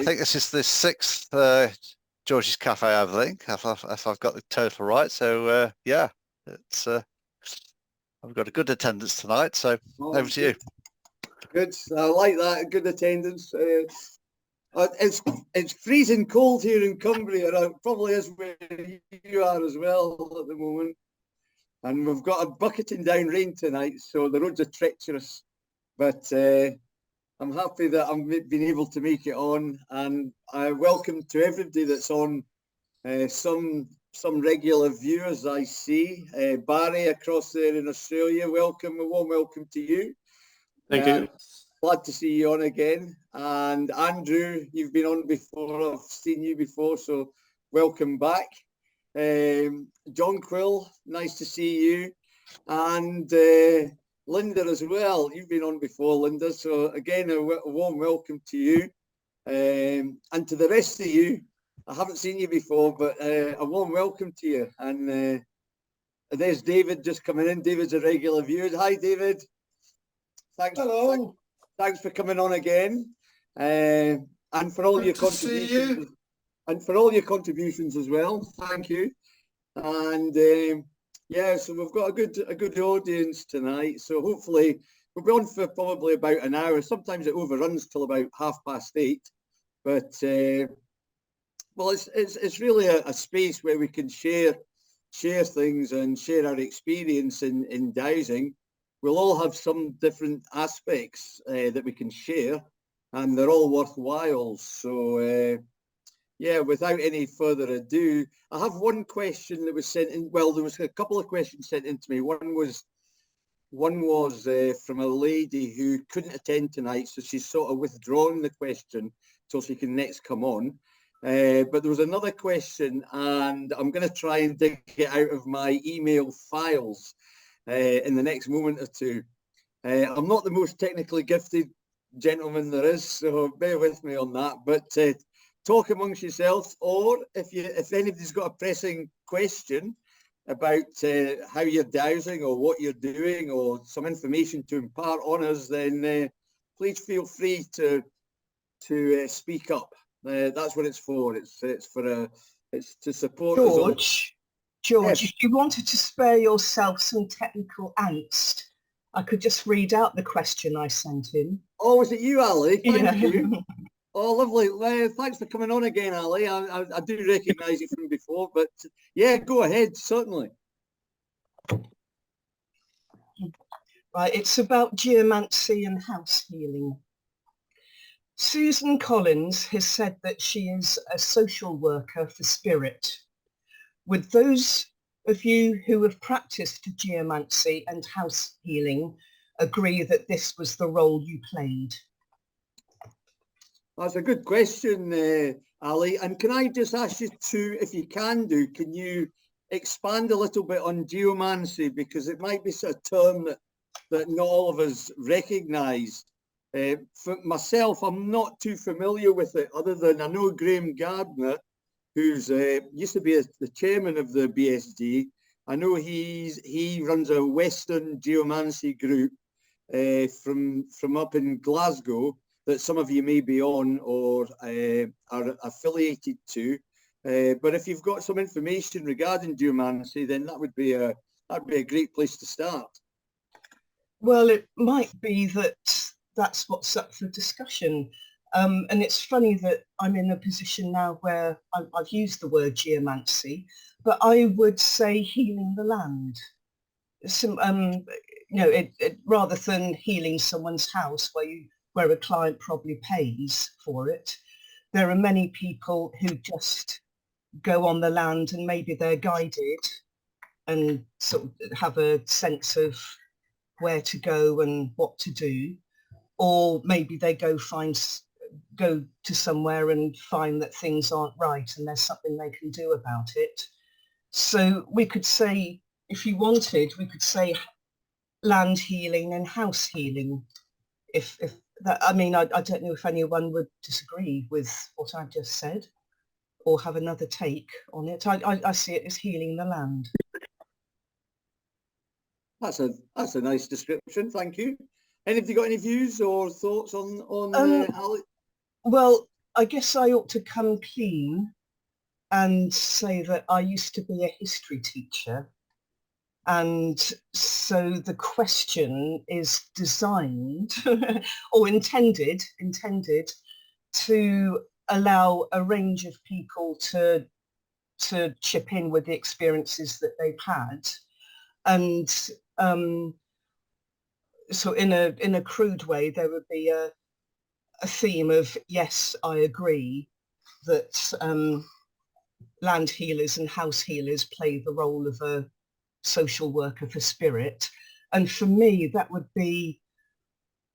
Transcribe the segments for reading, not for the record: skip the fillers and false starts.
I think this is the 6th George's Cafe, I think, if I've got the total right. So yeah, it's I've got a good attendance tonight. So over to you. Good. I like that. Good attendance. It's freezing cold here in Cumbria. It probably is where you are as well at the moment. And we've got a bucketing down rain tonight, so the roads are treacherous. But I'm happy that I've been able to make it on, and I welcome to everybody that's on. Some regular viewers I see. Barry across there in Australia, welcome, a warm welcome to you. Thank you. Glad to see you on again. And Andrew, you've been on before. I've seen you before, so welcome back. John Quill, nice to see you. And Linda as well. You've been on before, Linda. So again, a warm welcome to you. And to the rest of you, I haven't seen you before, but a warm welcome to you. And there's David just coming in. David's a regular viewer. Hi, David. Thanks. Hello. Thanks for coming on again, and for all your contributions. And for all your contributions as well. Thank you. And yeah, so we've got a good audience tonight. So hopefully we'll be on for probably about an hour. Sometimes it overruns till about 8:30. But well, it's really a space where we can share things and share our experience in dowsing. We'll all have some different aspects that we can share, and they're all worthwhile. So yeah, without any further ado, I have one question that was sent in. Well, there was a couple of questions sent in to me. One was from a lady who couldn't attend tonight, so she's sort of withdrawn the question till she can next come on. But there was another question, and I'm going to try and dig it out of my email files in the next moment or two. I'm not the most technically gifted gentleman there is, so bear with me on that. But talk amongst yourselves, or if anybody's got a pressing question about how you're dowsing or what you're doing or some information to impart on us, then please feel free to speak up. That's what it's for. It's to support George, yes. If you wanted to spare yourself some technical angst, I could just read out the question I sent in. Oh, was it you, Ali? Thank Yeah. you. Oh, lovely. Thanks for coming on again, Ali. I do recognise you from before, but yeah, go ahead, certainly. Right, it's about geomancy and house healing. Susan Collins has said that she is a social worker for spirit. Would those of you who have practiced geomancy and house healing agree that this was the role you played? That's a good question, Ali. And can I just ask you to, if you can you expand a little bit on geomancy, because it might be a term that not all of us recognise. For myself, I'm not too familiar with it, other than I know Graham Gardner, who's used to be the chairman of the BSG. I know he runs a Western geomancy group from up in Glasgow that some of you may be on or are affiliated to. But if you've got some information regarding geomancy, then that would be a great place to start. Well, it might be that that's what's up for discussion. And it's funny that I'm in a position now where I've used the word geomancy, but I would say healing the land. Rather than healing someone's house where a client probably pays for it, there are many people who just go on the land and maybe they're guided and sort of have a sense of where to go and what to do, or maybe they go to somewhere and find that things aren't right and there's something they can do about it. So we could say, if you wanted, we could say land healing and house healing. If that, I mean, I don't know if anyone would disagree with what I've just said or have another take on it. I see it as healing the land. That's a nice description. Thank you. Have you got any views or thoughts on Ali? Well, I guess I ought to come clean and say that I used to be a history teacher. And so the question is designed or intended to allow a range of people to chip in with the experiences that they've had. And so in a crude way, there would be a theme of, yes, I agree that land healers and house healers play the role of a social worker for spirit. And for me, that would be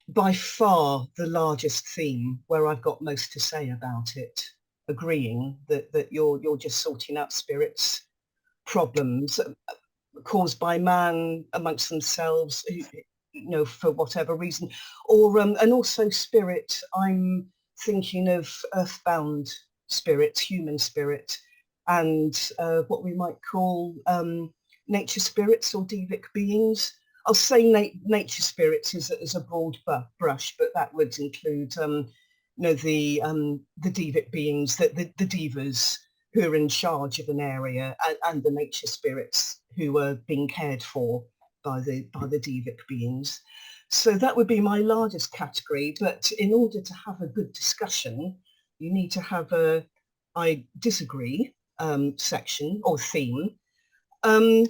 by far the largest theme where I've got most to say about it, agreeing that you're just sorting out spirits problems caused by man amongst themselves, for whatever reason, or and also spirit. I'm thinking of earthbound spirit, human spirit, and what we might call nature spirits or devic beings. I'll say nature spirits is a broad brush, but that would include the devic beings, the divas who are in charge of an area, and the nature spirits who are being cared for by the devic beings. So that would be my largest category. But in order to have a good discussion, you need to have a I disagree section or theme. And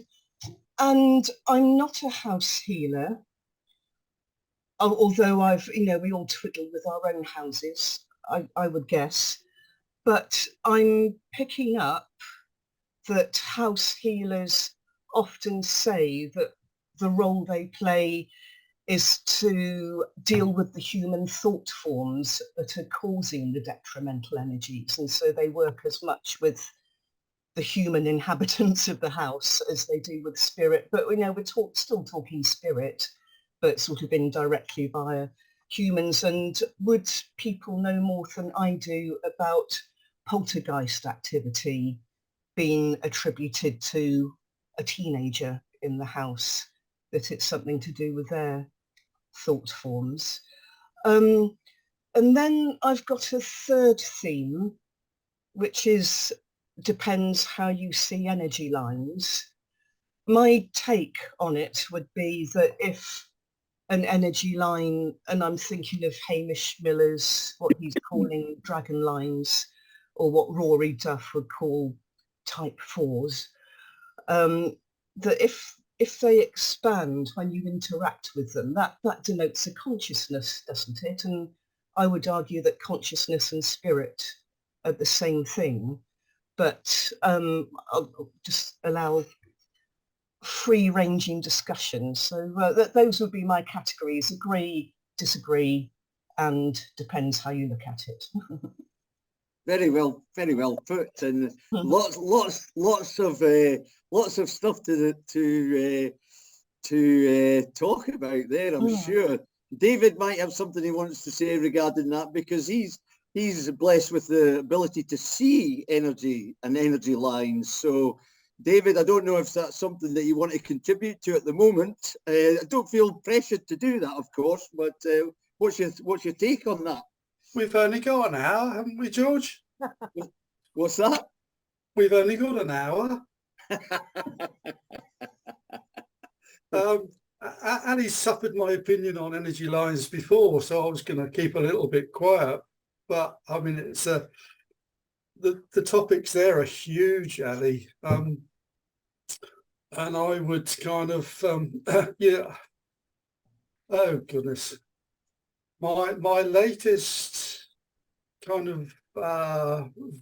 I'm not a house healer, although we all twiddle with our own houses, I would guess. But I'm picking up that house healers often say that the role they play is to deal with the human thought forms that are causing the detrimental energies. And so they work as much with the human inhabitants of the house as they do with spirit. But we're still talking spirit, but sort of indirectly via humans. And would people know more than I do about poltergeist activity being attributed to a teenager in the house, that it's something to do with their thought forms? And then I've got a third theme, which depends how you see energy lines. My take on it would be that if an energy line, and I'm thinking of Hamish Miller's, what he's calling dragon lines, or what Rory Duff would call type 4s, that if they expand when you interact with them, that denotes a consciousness, doesn't it? And I would argue that consciousness and spirit are the same thing, but I'll just allow free-ranging discussion. So those would be my categories: agree, disagree, and depends how you look at it. Very well put, and lots of stuff to talk about there, I'm sure. David might have something he wants to say regarding that, because he's blessed with the ability to see energy and energy lines. So David, I don't know if that's something that you want to contribute to at the moment. I don't feel pressured to do that, of course, but what's your take on that? We've only got an hour, haven't we, George? What's that? We've only got an hour. Ali's suffered my opinion on energy lines before, so I was going to keep a little bit quiet. But I mean, it's the topics there are huge, Ali, and I would kind of yeah. Oh goodness, my latest kind of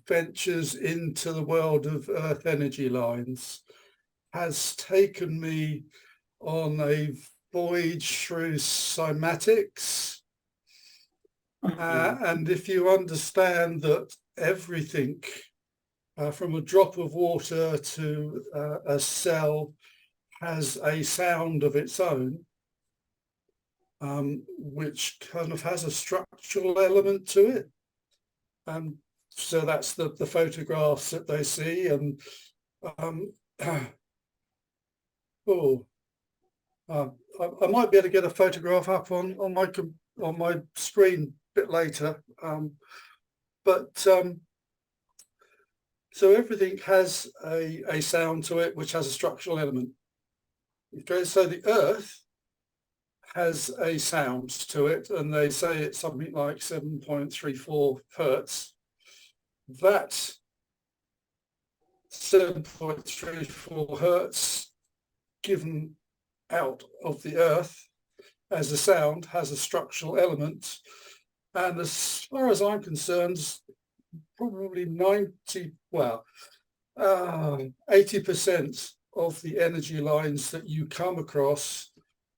ventures into the world of earth energy lines has taken me on a voyage through cymatics. And if you understand that everything from a drop of water to a cell has a sound of its own, which kind of has a structural element to it. So that's the photographs that they see. And I might be able to get a photograph up on my screen a bit later. But so everything has a sound to it, which has a structural element. Okay, so the Earth has a sound to it, and they say it's something like 7.34 hertz. That 7.34 hertz given out of the Earth as a sound has a structural element, and as far as I'm concerned, probably 80% of the energy lines that you come across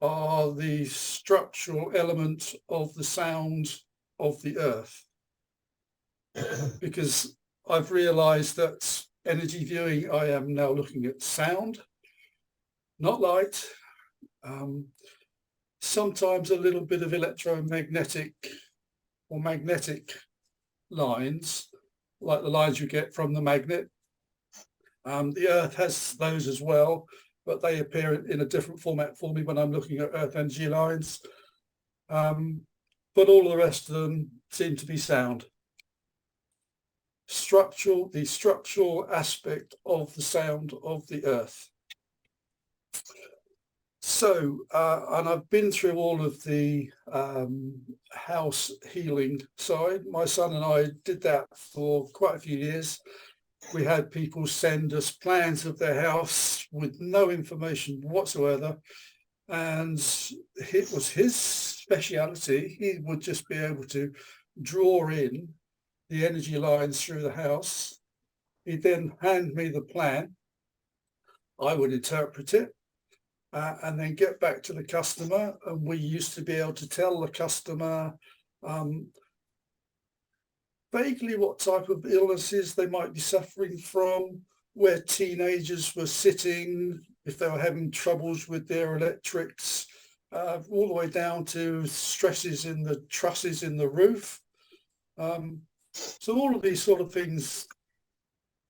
are the structural element of the sound of the Earth. Because I've realized that energy viewing, I am now looking at sound, not light, sometimes a little bit of electromagnetic or magnetic lines, like the lines you get from the magnet. The Earth has those as well, but they appear in a different format for me when I'm looking at Earth energy lines. But all the rest of them seem to be sound. The structural aspect of the sound of the Earth. So, and I've been through all of the house healing side. My son and I did that for quite a few years. We had people send us plans of their house with no information whatsoever. And it was his speciality. He would just be able to draw in the energy lines through the house. He'd then hand me the plan. I would interpret it. And then get back to the customer, and we used to be able to tell the customer vaguely what type of illnesses they might be suffering from, where teenagers were sitting, if they were having troubles with their electrics, all the way down to stresses in the trusses in the roof. So all of these sort of things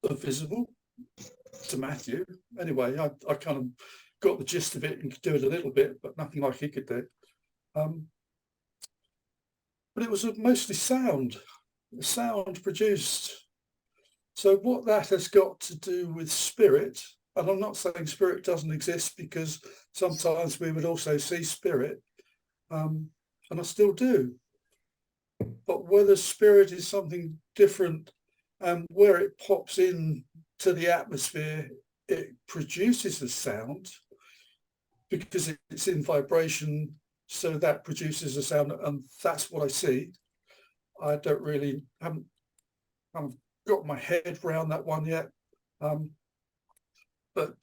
are visible to Matthew. Anyway, I kind of got the gist of it and could do it a little bit, but nothing like he could do. But it was mostly sound produced. So what that has got to do with spirit, and I'm not saying spirit doesn't exist, because sometimes we would also see spirit, and I still do. But whether spirit is something different, and where it pops in to the atmosphere, it produces a sound, because it's in vibration, so that produces a sound, and that's what I see. I don't really haven't got my head around that one yet, but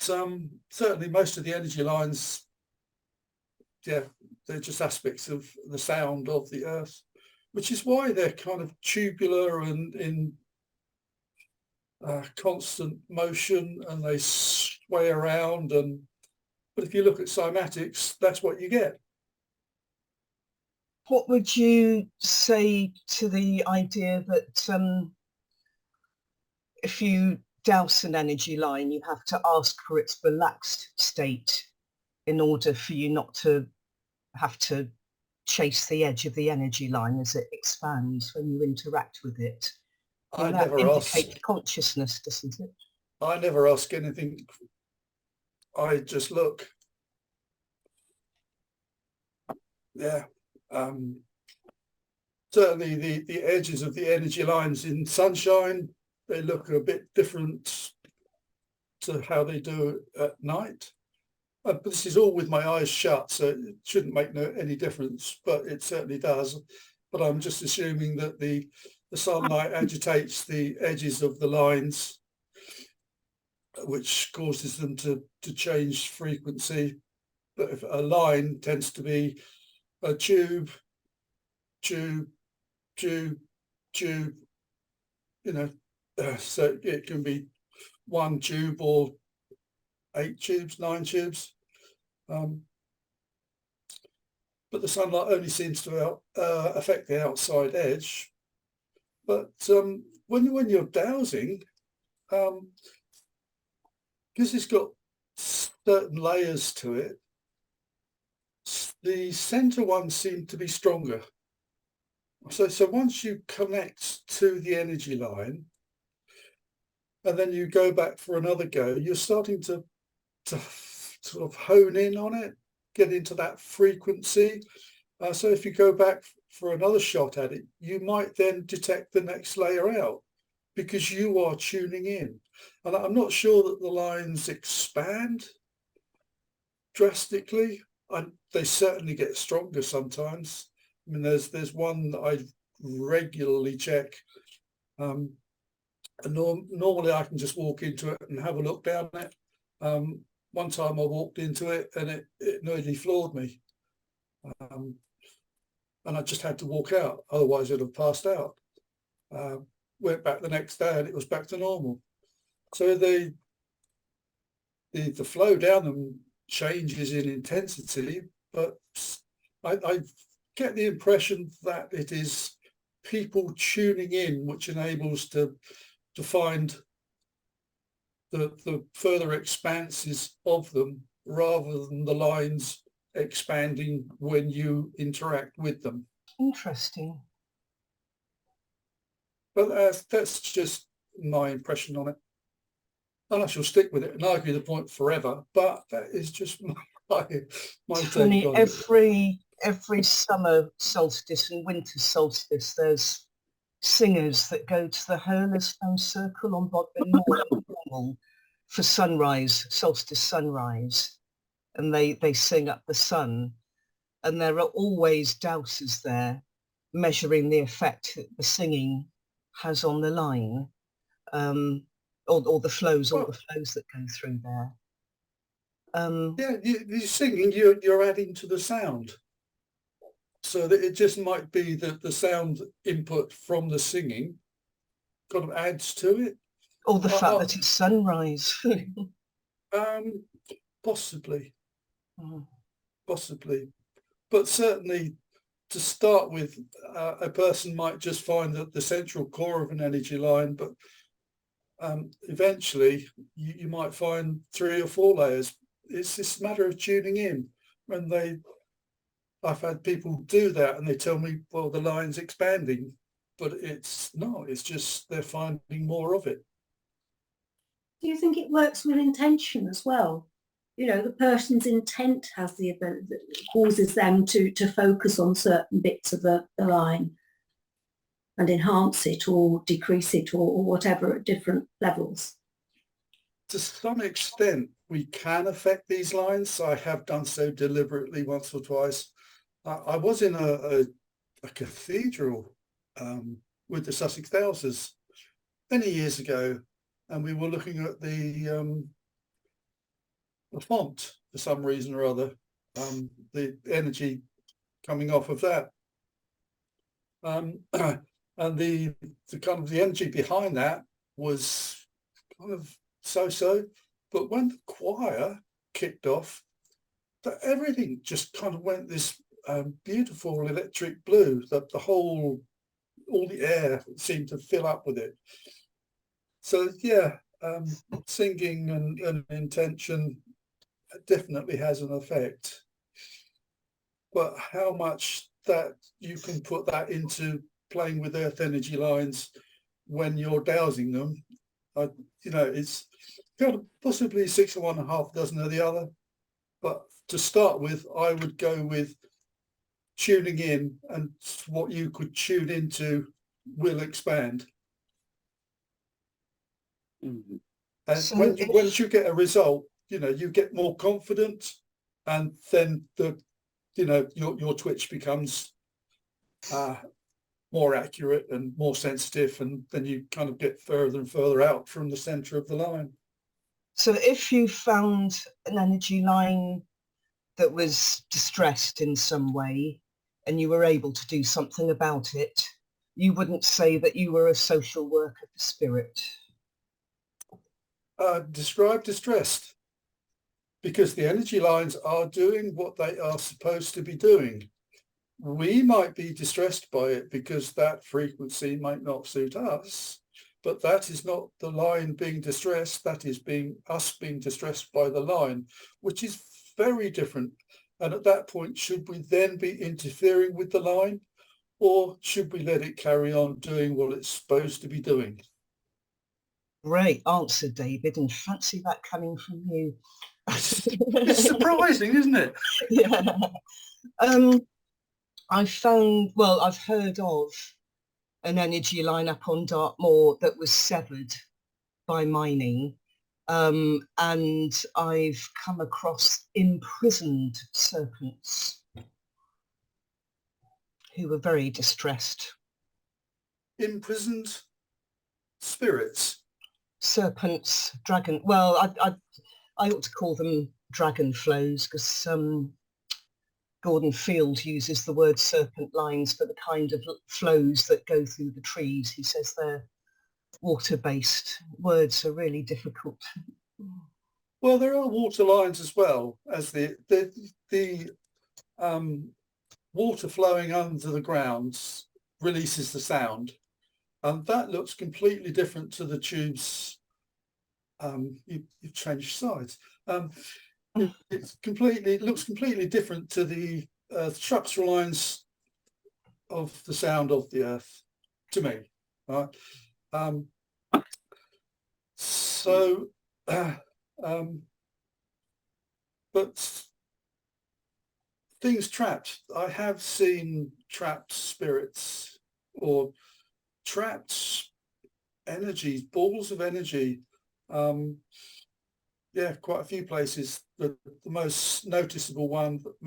certainly most of the energy lines, yeah, they're just aspects of the sound of the Earth, which is why they're kind of tubular and in constant motion, and they sway around. But if you look at cymatics, that's what you get. What would you say to the idea that if you douse an energy line, you have to ask for its relaxed state in order for you not to have to chase the edge of the energy line as it expands when you interact with it? I that never indicates ask. Consciousness, doesn't it? I never ask anything. I just look. Yeah. Certainly the edges of the energy lines in sunshine, they look a bit different to how they do at night. But this is all with my eyes shut, so it shouldn't make any difference, but it certainly does. But I'm just assuming that the sunlight agitates the edges of the lines, which causes them to change frequency. But if a line tends to be a tube, you know, so it can be one tube or 8 tubes, 9 tubes. But the sunlight only seems to affect the outside edge. But when you're dowsing, because it's got certain layers to it, the center ones seem to be stronger. So once you connect to the energy line, and then you go back for another go, you're starting to sort of hone in on it, get into that frequency. So if you go back for another shot at it, you might then detect the next layer out because you are tuning in. And I'm not sure that the lines expand drastically. They certainly get stronger sometimes. I mean, there's one that I regularly check. And normally I can just walk into it and have a look down it. One time I walked into it and it nearly floored me. And I just had to walk out, otherwise I'd have passed out. Went back the next day and it was back to normal. So the flow down them changes in intensity, but I get the impression that it is people tuning in, which enables to find the further expanses of them rather than the lines expanding when you interact with them. Interesting. But that's just my impression on it. And I shall stick with it and argue the point forever, but that is just my Tony, take on it. every summer solstice and winter solstice, there's singers that go to the Hurlestone Circle on Bodmin Moor in Cornwall for sunrise, solstice sunrise, and they sing up the sun, and there are always dowsers there measuring the effect that the singing has on the line, or the flows that go through there. Yeah, you're singing, you're adding to the sound. So that it just might be that the sound input from the singing kind of adds to it. Or the fact that it's sunrise. Possibly. Possibly. But certainly to start with, a person might just find that the central core of an energy line, but eventually you might find 3 or 4 layers. It's this matter of tuning in. I've had people do that and they tell me, well, the line's expanding, but it's not. It's just they're finding more of it. Do you think it works with intention as well? You know, the person's intent has the ability that causes them to focus on certain bits of the line and enhance it or decrease it or whatever at different levels. To some extent, we can affect these lines. I have done so deliberately once or twice. I was in a cathedral with the Sussex Dowsers many years ago, and we were looking at the font for some reason or other, the energy coming off of that, and the kind of the energy behind that was kind of so-so. But when the choir kicked off, everything just kind of went this beautiful electric blue. All the air seemed to fill up with it. So yeah, singing and intention definitely has an effect. But how much that you can put that into playing with earth energy lines when you're dowsing them, it's kind of possibly 6 of one and half dozen of the other. But to start with, I would go with tuning in, and what you could tune into will expand. Mm-hmm. And so once you get a result, you get more confident, and then your twitch becomes more accurate and more sensitive, and then you kind of get further and further out from the center of the line. So if you found an energy line that was distressed in some way and you were able to do something about it, you wouldn't say that you were a social worker for spirit? Describe distressed, because the energy lines are doing what they are supposed to be doing. We might be distressed by it because that frequency might not suit us, but that is not the line being distressed. That is us being distressed by the line, which is very different. And at that point, should we then be interfering with the line, or should we let it carry on doing what it's supposed to be doing? Great answer, David, and fancy that coming from you. It's surprising, isn't it? Yeah. I've heard of an energy line up on Dartmoor that was severed by mining, and I've come across imprisoned serpents who were very distressed. Imprisoned spirits? Serpents, dragon. Well, I ought to call them dragon flows, because Gordon Field uses the word serpent lines for the kind of flows that go through the trees. He says they're water-based. Words are really difficult. Well, there are water lines as well as the water flowing under the ground releases the sound, and that looks completely different to the tubes. You've changed sides. It looks completely different to the structural lines of the sound of the earth, to me. Right? But things trapped. I have seen trapped spirits or trapped energy, balls of energy. Yeah, quite a few places. The most noticeable one that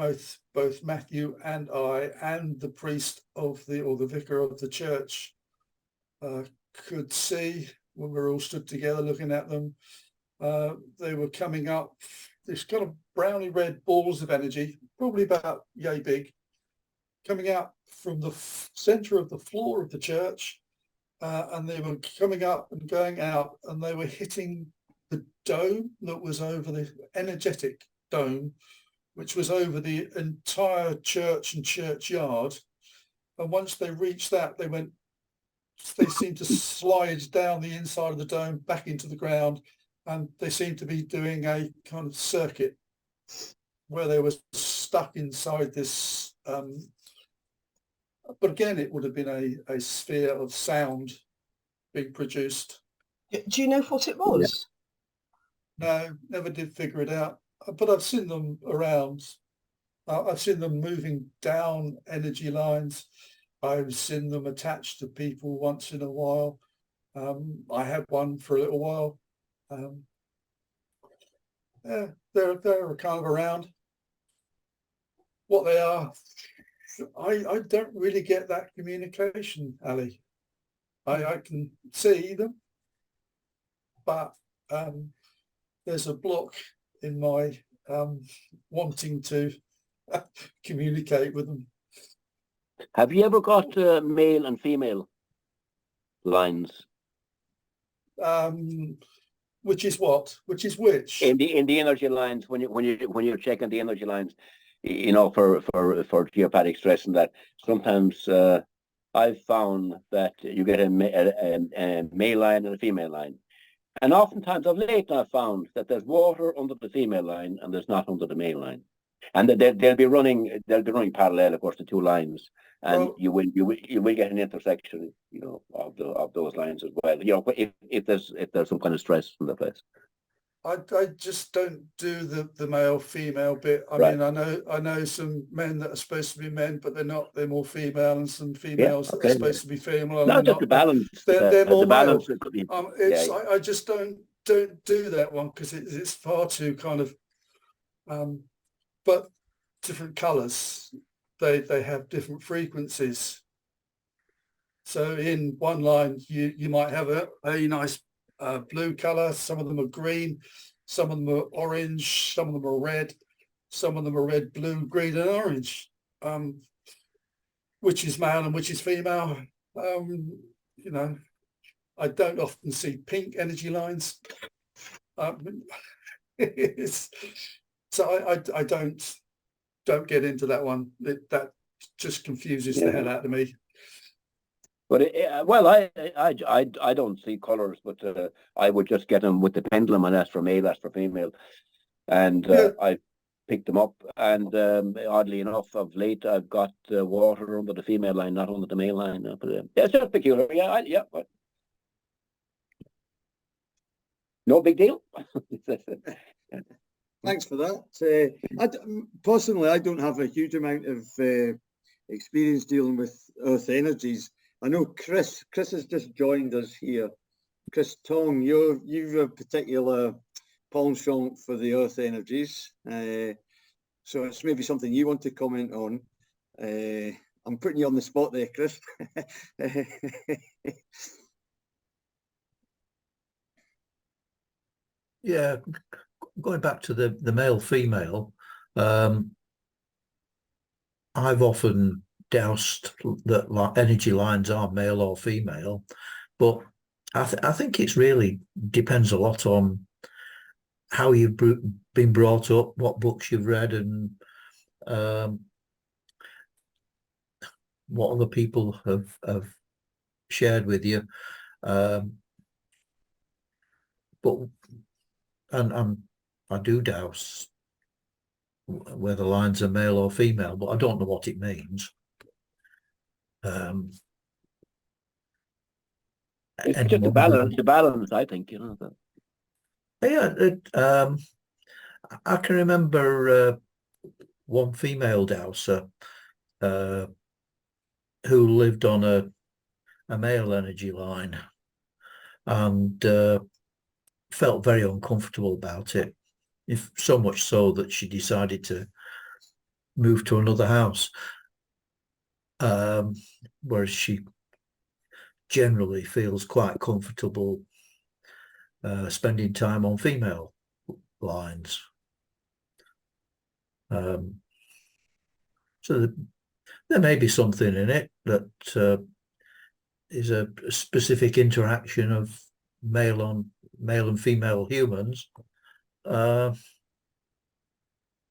both Matthew and I and the priest or the vicar of the church could see when we were all stood together looking at them. They were coming up, this kind of browny red balls of energy, probably about yay big, coming out from the centre of the floor of the church, and they were coming up and going out, and they were hitting the dome that was over the energetic dome, which was over the entire church and churchyard. And once they reached that, they seemed to slide down the inside of the dome back into the ground, and they seemed to be doing a kind of circuit where they were stuck inside this. But again, it would have been a sphere of sound being produced. Do you know what it was? No, never did figure it out. But I've seen them around. I've seen them moving down energy lines. I've seen them attached to people once in a while. I had one for a little while. Yeah, they're kind of around. What they are, I don't really get that communication, Ali. I can see them, but there's a block in my wanting to communicate with them. Have you ever got male and female lines? Which is what? Which is which? In the energy lines, when you're checking the energy lines, you know, for geopathic stress, and that sometimes I've found that you get a male line and a female line. And oftentimes of late I've found that there's water under the female line and there's not under the male line. And they'll be running parallel, of course, the two lines. And well, you will get an intersection, you know, of those lines as well. You know, if there's some kind of stress in the place. I just don't do the male female bit. I mean, I know some men that are supposed to be men, but they're not. They're more female, and some females that are supposed to be female. No, just the balance. They're more the balance. male. I just don't do that one because it's far too kind of. But different colours, they have different frequencies. So in one line, you might have a nice blue colour. Some of them are green, some of them are orange, some of them are red, some of them are red, blue, green and orange. Which is male and which is female. You know, I don't often see pink energy lines. So I don't get into that one. That just confuses the hell out of me. But I don't see colours, but I would just get them with the pendulum and ask for male, ask for female, and pick them up. And oddly enough, of late, I've got water under the female line, not under the male line. But it's just peculiar. Yeah, yeah. But no big deal. Thanks for that. Personally, I don't have a huge amount of experience dealing with earth energies. I know Chris has just joined us here. Chris Tong, you've a particular penchant for the earth energies. So it's maybe something you want to comment on. I'm putting you on the spot there, Chris. Yeah, going back to the male-female, I've often doused that energy lines are male or female, but I think it's really depends a lot on how you've been brought up, what books you've read, and what other people have shared with you. But I do douse whether lines are male or female, but I don't know what it means. It's just a balance, I think, you know. Yeah, I can remember one female dowser who lived on a male energy line and felt very uncomfortable about it, if so much so that she decided to move to another house, whereas she generally feels quite comfortable spending time on female lines. So there may be something in it that is a specific interaction of male and female humans in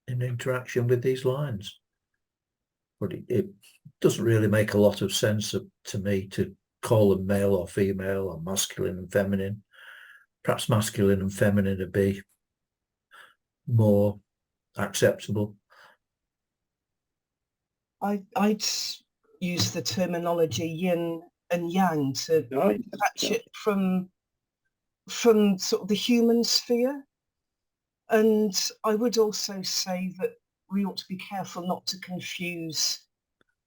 interaction with these lines. But it doesn't really make a lot of sense to me to call them male or female or masculine and feminine. Perhaps masculine and feminine would be more acceptable. I'd use the terminology yin and yang to attach it from sort of the human sphere. And I would also say that we ought to be careful not to confuse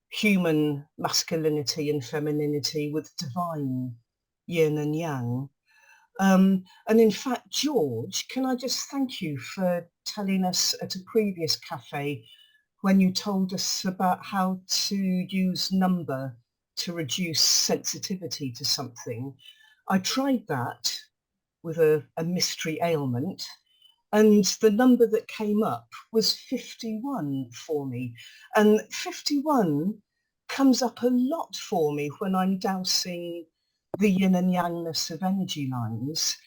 human masculinity and femininity with divine yin and yang. And in fact, George, can I just thank you for telling us at a previous cafe when you told us about how to use number to reduce sensitivity to something. I tried that with a mystery ailment, and the number that came up was 51 for me. And 51 comes up a lot for me when I'm dowsing the yin and yangness of energy lines.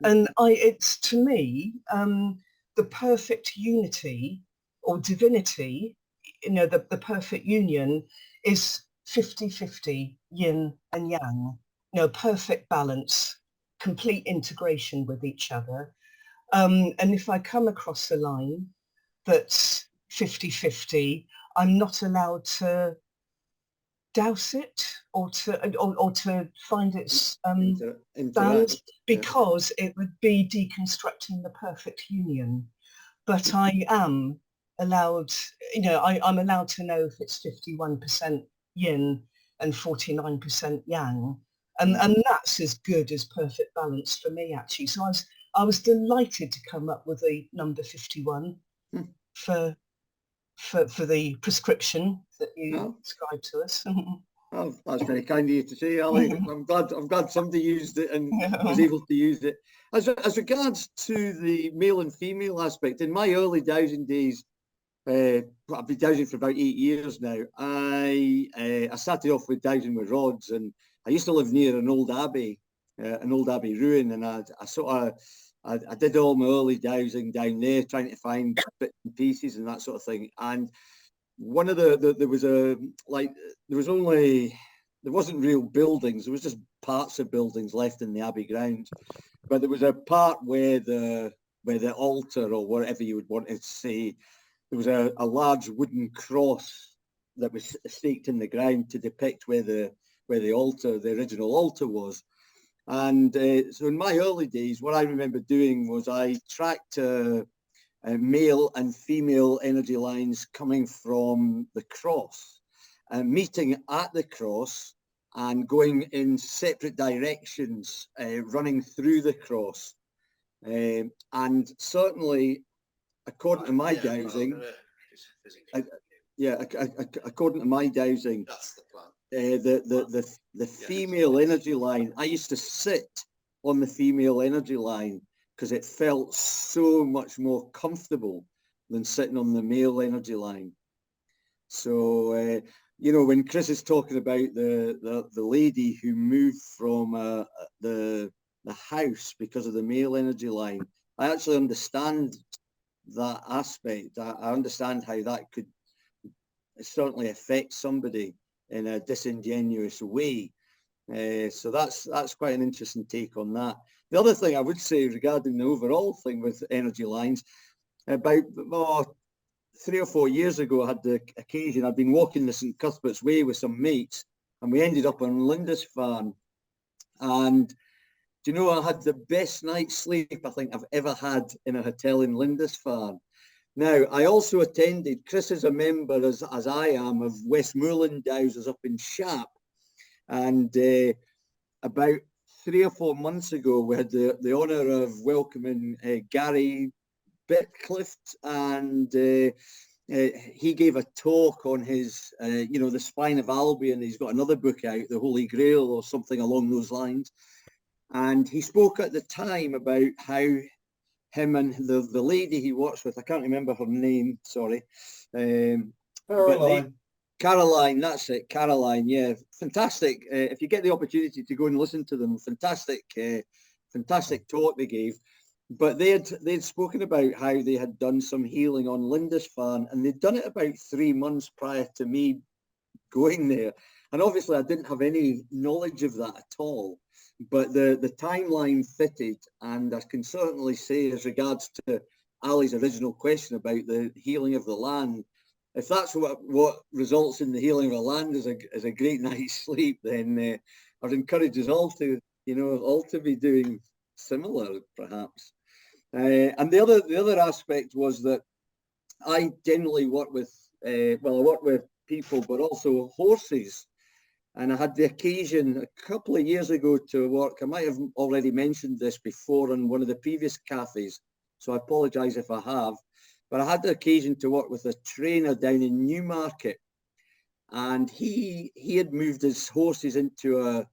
And it's, to me, the perfect unity or divinity, you know, the perfect union is 50-50 yin and yang, you know, perfect balance, complete integration with each other. And if I come across a line that's 50-50, I'm not allowed to douse it or to find its balance, because it would be deconstructing the perfect union. But I am allowed, you know, I'm allowed to know if it's 51% yin and 49% yang, and that's as good as perfect balance for me, actually. So I was delighted to come up with the number 51 for the prescription that you described to us. Oh, that's very kind of you to say, Ali. I'm glad somebody used it and was able to use it. As regards to the male and female aspect, in my early dowsing days, I've been dowsing for about 8 years now. I started off with dowsing with rods, and I used to live near an old abbey ruin, and I did all my early dowsing down there, trying to find bits and pieces and that sort of thing. And one of there wasn't real buildings, there was just parts of buildings left in the abbey grounds, but there was a part where the altar, or whatever you would want to say, there was a large wooden cross that was staked in the ground to depict where the original altar was. And so in my early days, what I remember doing was I tracked male and female energy lines coming from the cross, meeting at the cross and going in separate directions, running through the cross. And certainly, according to my dowsing, according to my dowsing, That's the plan. the female energy line, I used to sit on the female energy line because it felt so much more comfortable than sitting on the male energy line. So, when Chris is talking about the lady who moved from the house because of the male energy line, I actually understand that aspect. I understand how that could certainly affect somebody in a disingenuous way. So that's quite an interesting take on that. The other thing I would say regarding the overall thing with energy lines, about 3 or 4 years ago, I had the occasion, I'd been walking the St Cuthbert's Way with some mates, and we ended up on Lindisfarne. And do you know, I had the best night's sleep I think I've ever had in a hotel in Lindisfarne. Now, I also attended, Chris is a member, as I am, of Westmoreland Dowsers up in Shap. And about 3 or 4 months ago, we had the honour of welcoming Gary Bitcliffe, and he gave a talk on his, the Spine of Albion. He's got another book out, The Holy Grail, or something along those lines. And he spoke at the time about how him and the lady he works with, I can't remember her name, sorry. Caroline. Caroline, that's it, Caroline, yeah. Fantastic. If you get the opportunity to go and listen to them, fantastic talk they gave. But they'd spoken about how they had done some healing on Lindisfarne, and they'd done it about 3 months prior to me going there. And obviously I didn't have any knowledge of that at all. But the timeline fitted, and I can certainly say, as regards to Ali's original question about the healing of the land, if that's what results in the healing of the land is a great night's sleep, then I'd encourage us all to be doing similar, perhaps. And the other aspect was that I generally work with I work with people, but also horses. And I had the occasion a couple of years ago to work, I might have already mentioned this before in one of the previous cafes, so I apologise if I have, but I had the occasion to work with a trainer down in Newmarket, and he had moved his horses into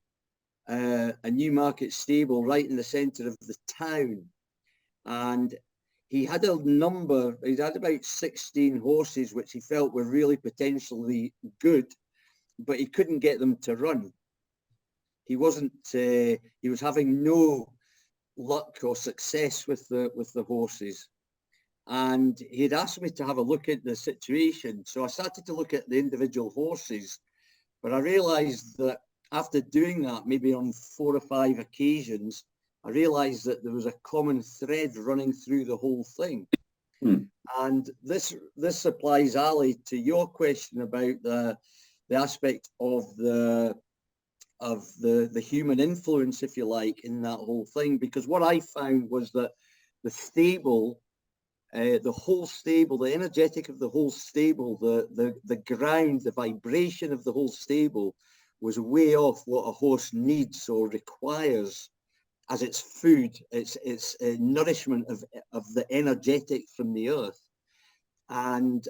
a Newmarket stable right in the centre of the town. And he had he'd had about 16 horses, which he felt were really potentially good, but he couldn't get them to run. He wasn't, he was having no luck or success with the horses. And he'd asked me to have a look at the situation. So I started to look at the individual horses, but I realized that after doing that, maybe on 4 or 5 occasions, I realized that there was a common thread running through the whole thing. And this applies, Ali, to your question about the aspect of the human influence, if you like, in that whole thing. Because what I found was that the stable, the whole stable, the energetic of the whole stable, the ground, the vibration of the whole stable was way off what a horse needs or requires as its food, its nourishment of the energetic from the earth. And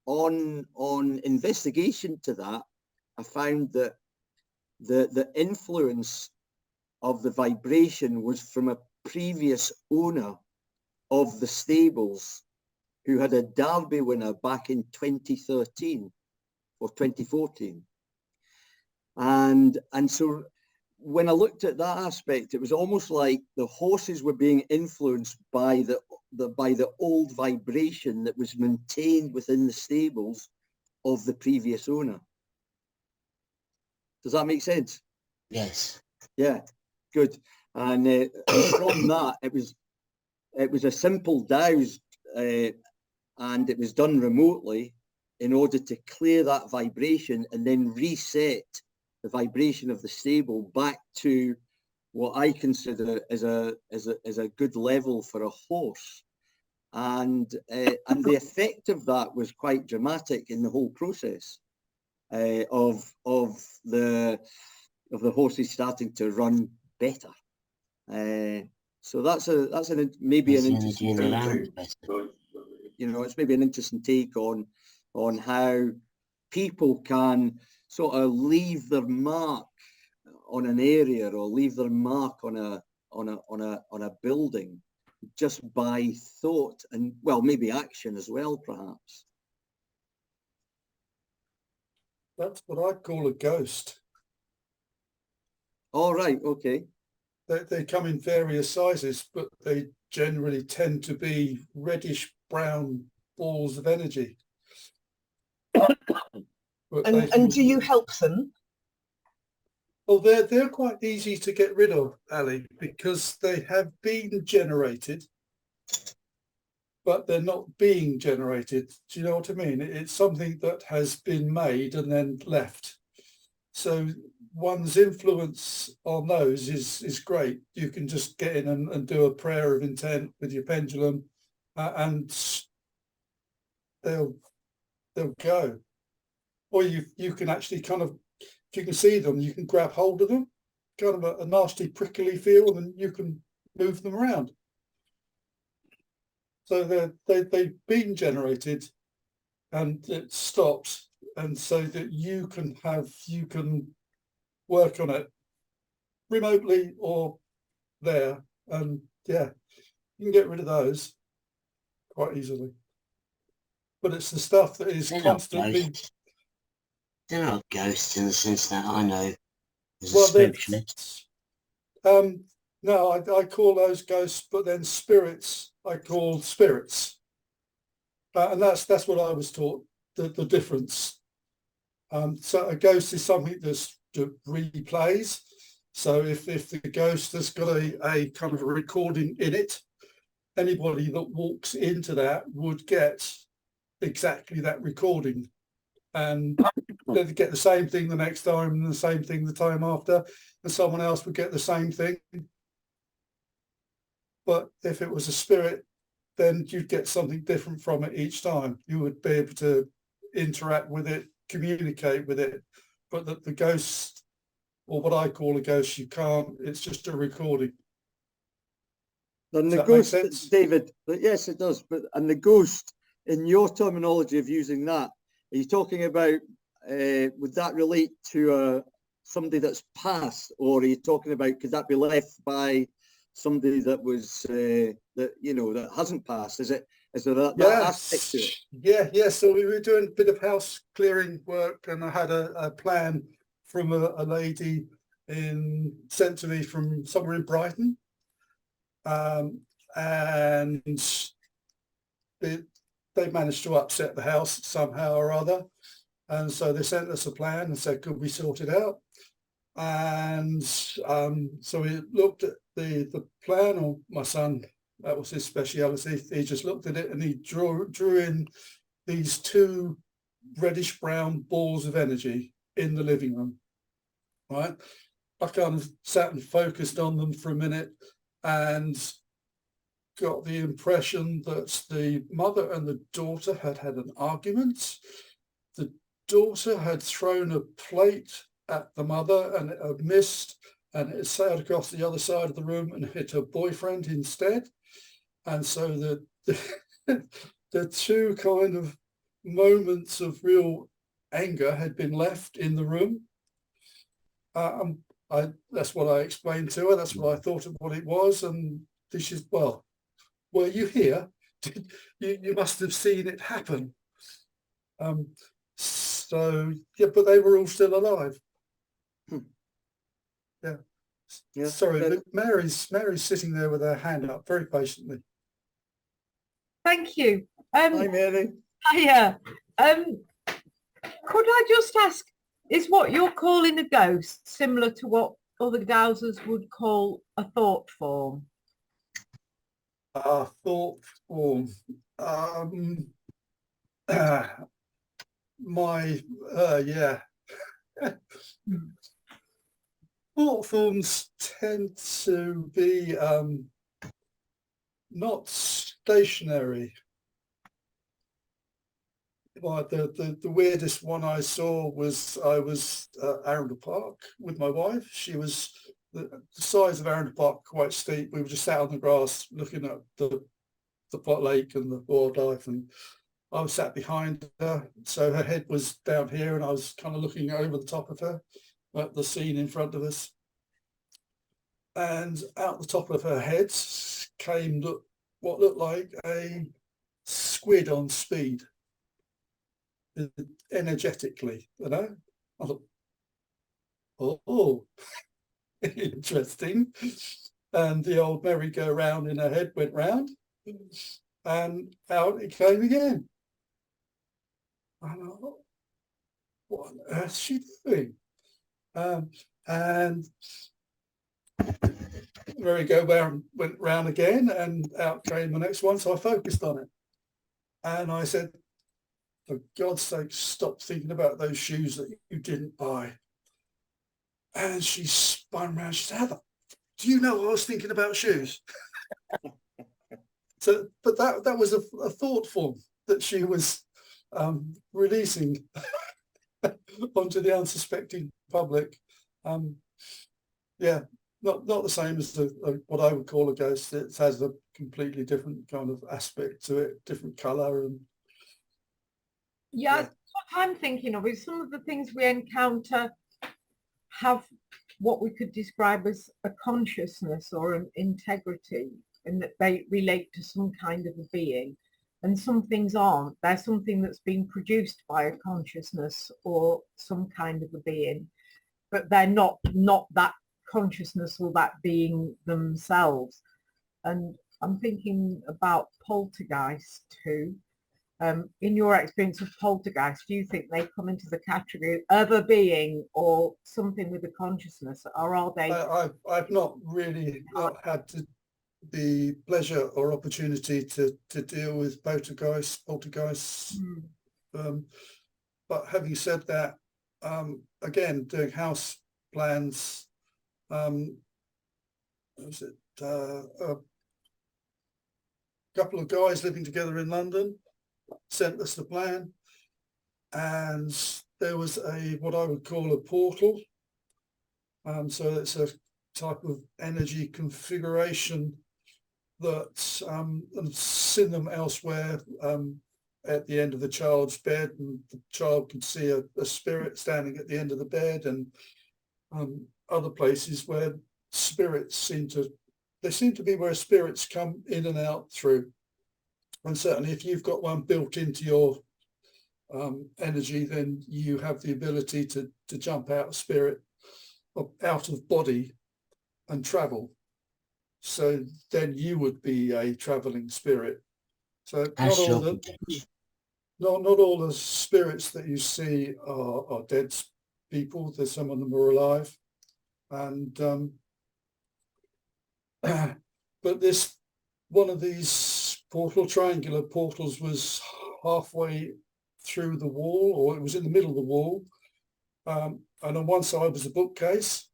on investigation to that, I found that the influence of the vibration was from a previous owner of the stables who had a Derby winner back in 2013 or 2014. And so when I looked at that aspect, it was almost like the horses were being influenced by the old vibration that was maintained within the stables of the previous owner. Does that make sense? Yes. Yeah, good. And from that, it was a simple douse and it was done remotely in order to clear that vibration and then reset the vibration of the stable back to what I consider as a good level for a horse. And the effect of that was quite dramatic in the whole process of the horses starting to run better. So that's maybe an interesting take. You know, it's maybe an interesting take on how people can sort of leave their mark on an area or leave their mark on a building just by thought and, well, maybe action as well, perhaps. That's what I call a ghost. All right, okay. They come in various sizes, but they generally tend to be reddish brown balls of energy. And do you help them? Oh, they're quite easy to get rid of, Ali, because they have been generated, but they're not being generated. Do you know what I mean? It's something that has been made and then left. So one's influence on those is great. You can just get in and do a prayer of intent with your pendulum, and they'll go. Or you can actually kind of, if you can see them, you can grab hold of them, kind of a nasty prickly feel, and you can move them around. So they've been generated and it stops, and so that you can work on it remotely or there, and yeah, you can get rid of those quite easily. But it's the stuff that is constantly... They're not ghosts in the sense that I know as a Well, spiritualist. No, I call those ghosts, but then spirits I call spirits, and that's what I was taught, the difference. So a ghost is something that replays. So if the ghost has got a kind of a recording in it, anybody that walks into that would get exactly that recording, and they'd get the same thing the next time and the same thing the time after, and someone else would get the same thing. But if it was a spirit, then you'd get something different from it each time. You would be able to interact with it, communicate with it. But the ghost, or what I call a ghost, you can't. It's just a recording. And the ghost, David, yes, it does. But and the ghost, in your terminology of using that, are you talking about, would that relate to somebody that's passed, or are you talking about, could that be left by somebody that was that hasn't passed? Is there that aspect to it? Yeah. So we were doing a bit of house clearing work, and I had a plan from a lady sent to me from somewhere in Brighton, and they managed to upset the house somehow or other, and so they sent us a plan and said, could we sort it out? And so we looked at the plan, or my son, that was his speciality. He just looked at it and he drew in these two reddish brown balls of energy in the living room, right? I kind of sat and focused on them for a minute and got the impression that the mother and the daughter had an argument. The daughter had thrown a plate at the mother and it had missed, and it sailed across the other side of the room and hit her boyfriend instead. And so the two kind of moments of real anger had been left in the room. That's what I explained to her. That's what I thought of what it was. And this is, well, were you here? You must have seen it happen. So yeah, but they were all still alive. Yeah. Sorry, Mary's sitting there with her hand up very patiently. Thank you. Hi, Mary. Hiya. Could I just ask, is what you're calling a ghost similar to what other dowsers would call a thought form? Thought form. yeah. Hawthorns tend to be not stationary. Well, the weirdest one I saw was I was at Arundel Park with my wife. She was the size of Arundel Park, quite steep. We were just sat on the grass looking at the pot lake and the wildlife, and I was sat behind her, so her head was down here, and I was kind of looking over the top of her at the scene in front of us. And out the top of her head came what looked like a squid on speed, energetically, you know. I thought, oh, interesting. And the old merry-go-round in her head went round, and out it came again. I thought, what on earth is she doing? And merry-go-round went round again, and out came the next one. So I focused on it, and I said, for God's sake, stop thinking about those shoes that you didn't buy. And she spun around. She said, Heather, do you know I was thinking about shoes? So, but that was a thought form that she was releasing onto the unsuspecting public. Yeah, not the same as what I would call a ghost. It has a completely different kind of aspect to it, different colour. And yeah, what I'm thinking of is some of the things we encounter have what we could describe as a consciousness or an integrity, and that they relate to some kind of a being, and some things aren't. There's something that's been produced by a consciousness or some kind of a being, but they're not that consciousness or that being themselves. And I'm thinking about poltergeist too. In your experience of poltergeist, do you think they come into the category of a being or something with a consciousness, or are they? I've not really had the pleasure or opportunity to deal with poltergeists. But having said that, again, doing house plans, was it a couple of guys living together in London sent us the plan, and there was what I would call a portal. So it's a type of energy configuration that I've seen them elsewhere, at the end of the child's bed, and the child could see a spirit standing at the end of the bed, and other places where spirits seem to be where spirits come in and out through. And certainly if you've got one built into your energy, then you have the ability to jump out of spirit, out of body, and travel. So then you would be a traveling spirit. So not all the spirits that you see are dead people. There's some of them are alive, and but this one of these triangular portals was halfway through the wall, or it was in the middle of the wall, and on one side was a bookcase,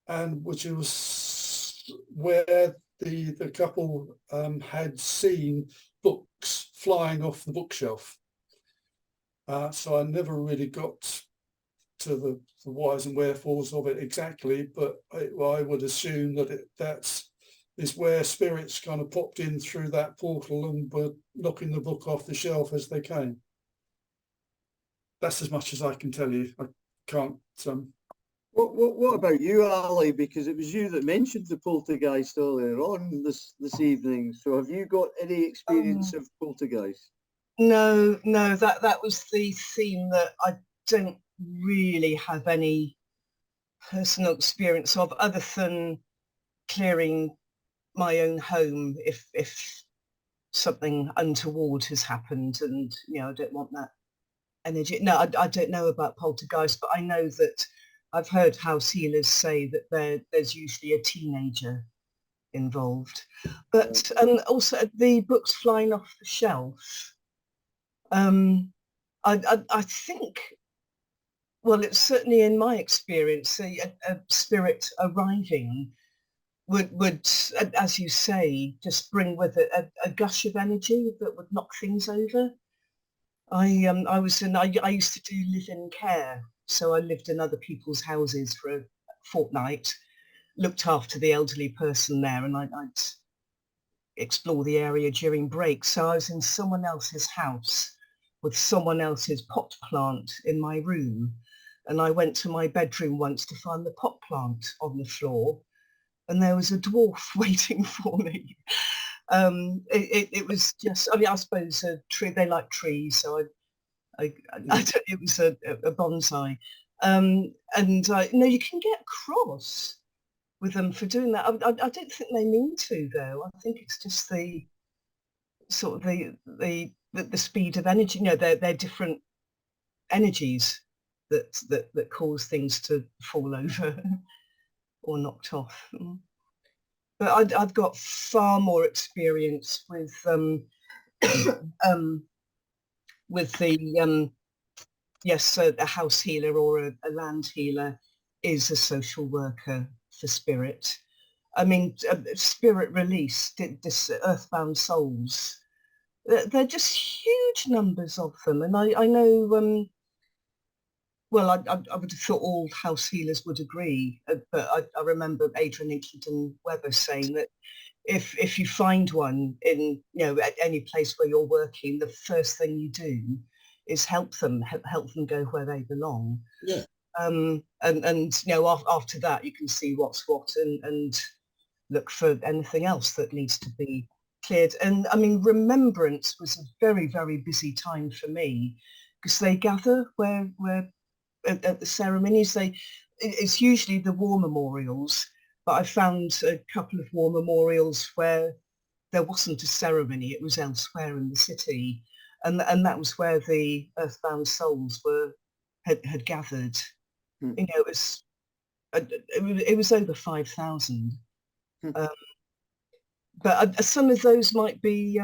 and which was where the couple had seen books flying off the bookshelf. So I never really got to the whys and wherefores of it exactly, but I would assume that that's where spirits kind of popped in through that portal and were knocking the book off the shelf as they came. That's as much as I can tell you. I can't. What about you, Ali? Because it was you that mentioned the poltergeist earlier on this evening. So have you got any experience of poltergeist? No, that was the theme that I don't really have any personal experience of, other than clearing my own home if something untoward has happened, and I don't want that energy. No, I don't know about poltergeist, but I know that I've heard house healers say that there's usually a teenager involved. But also the books flying off the shelf, I think, well, it's certainly in my experience, a spirit arriving would, as you say, just bring with it a gush of energy that would knock things over. I used to do live-in care, so I lived in other people's houses for a fortnight, looked after the elderly person there, and I'd explore the area during breaks. So I was in someone else's house with someone else's pot plant in my room, and I went to my bedroom once to find the pot plant on the floor, and there was a dwarf waiting for me. It was just, I mean, I suppose a tree, they like trees, so it was a bonsai. No, you can get cross with them for doing that. I don't think they mean to, though. I think it's just the sort of the speed of energy. You know, they're different energies that cause things to fall over or knocked off. But I've got far more experience with yes, a house healer or a land healer is a social worker for spirit. I mean, spirit release, this earthbound souls, they're just huge numbers of them. And I know, well, I would have thought all house healers would agree, but I remember Adrian Incledon Webber saying that if you find one in, you know, at any place where you're working, the first thing you do is help them go where they belong. Yeah. And you know, after that you can see what's what and look for anything else that needs to be cleared. And I mean, remembrance was a very, very busy time for me, because they gather where at the ceremonies. It's usually the war memorials, but I found a couple of war memorials where there wasn't a ceremony, it was elsewhere in the city, and that was where the earthbound souls had gathered. You know, it was over 5,000. But some of those might be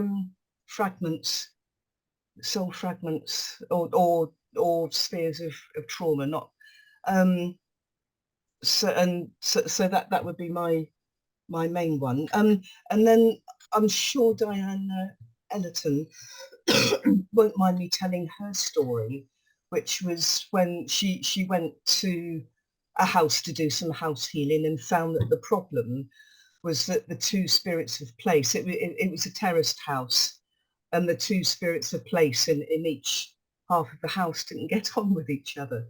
fragments, soul fragments, or spheres of trauma, not so that would be my main one. And then I'm sure Diana Ellerton won't mind me telling her story, which was when she went to a house to do some house healing and found that the problem was that the two spirits of place, it was a terraced house, and the two spirits of place in each half of the house didn't get on with each other.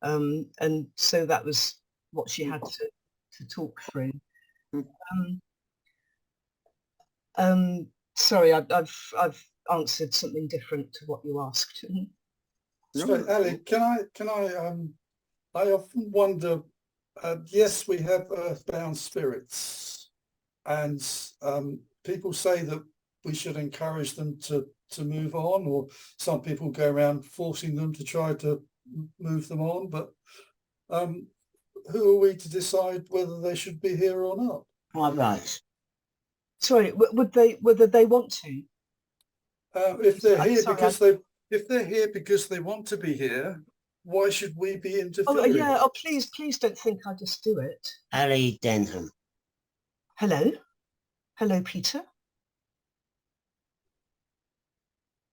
And so that was what she had to talk through. Sorry, I've answered something different to what you asked. So, Ali, I often wonder, yes, we have earthbound spirits, and people say that we should encourage them to move on, or some people go around forcing them to try to move them on, but who are we to decide whether they should be here or not? Quite right. Sorry, whether they want to? If they're here because they want to be here, why should we be interfering? Oh yeah, oh please don't think I just do it. Ali Denham. Hello Peter.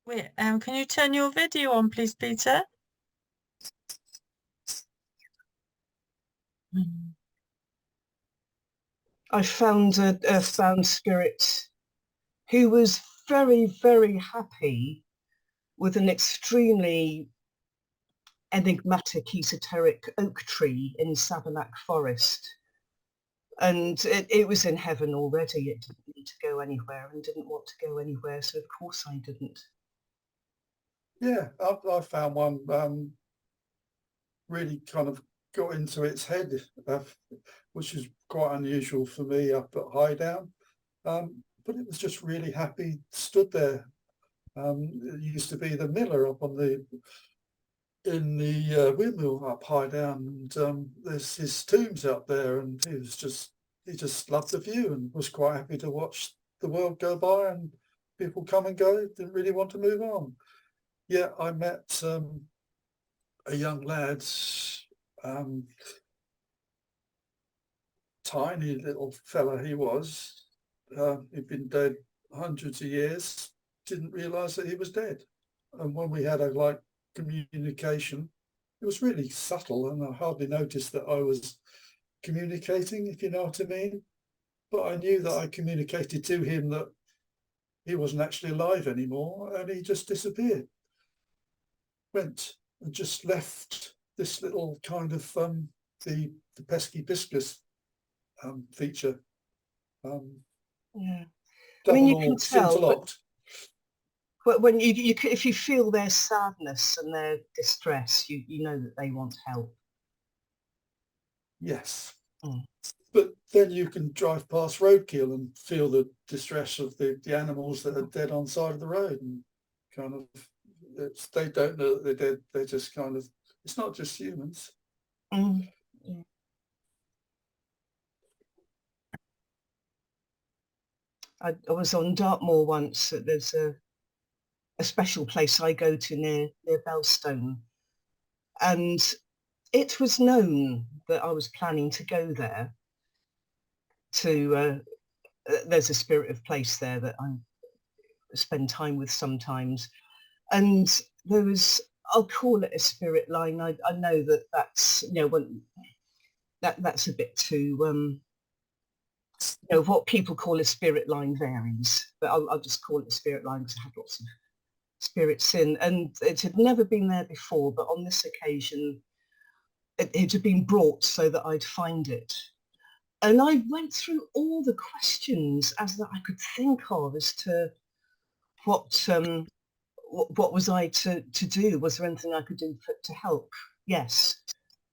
Wait, can you turn your video on, please, Peter? I found an earthbound spirit who was very, very happy with an extremely enigmatic, esoteric oak tree in Savanac Forest. And it was in heaven already. It didn't need to go anywhere and didn't want to go anywhere, so of course I didn't. Yeah, I found one really kind of got into its head, which is quite unusual for me up at Highdown. But it was just really happy, stood there. It used to be the miller up in the windmill up Highdown, and there's his tombs up there, and he just loved the view and was quite happy to watch the world go by and people come and go, didn't really want to move on. Yeah, I met a young lad, tiny little fella he was. He'd been dead hundreds of years, didn't realise that he was dead. And when we had a communication, it was really subtle, and I hardly noticed that I was communicating, if you know what I mean. But I knew that I communicated to him that he wasn't actually alive anymore, and he just disappeared. Went and just left this little kind of the pesky biscuits feature. Yeah. I Double mean, you or can tell interlocked. when if you feel their sadness and their distress, you know that they want help. Yes. Mm. But then you can drive past roadkill and feel the distress of the animals that are dead on the side of the road, and kind of they don't know that they're dead. They're just kind of, it's not just humans. Mm. Yeah. I was on Dartmoor once. There's a special place I go to near Belstone, and it was known that I was planning to go there. There's a spirit of place there that I spend time with sometimes, and there was, I'll call it a spirit line. I know that's that's a bit too what people call a spirit line varies, but I'll just call it a spirit line because I have lots of spirits in, and it had never been there before, but on this occasion it had been brought so that I'd find it. And I went through all the questions as that I could think of as to what was I to do? Was there anything I could do to help? Yes.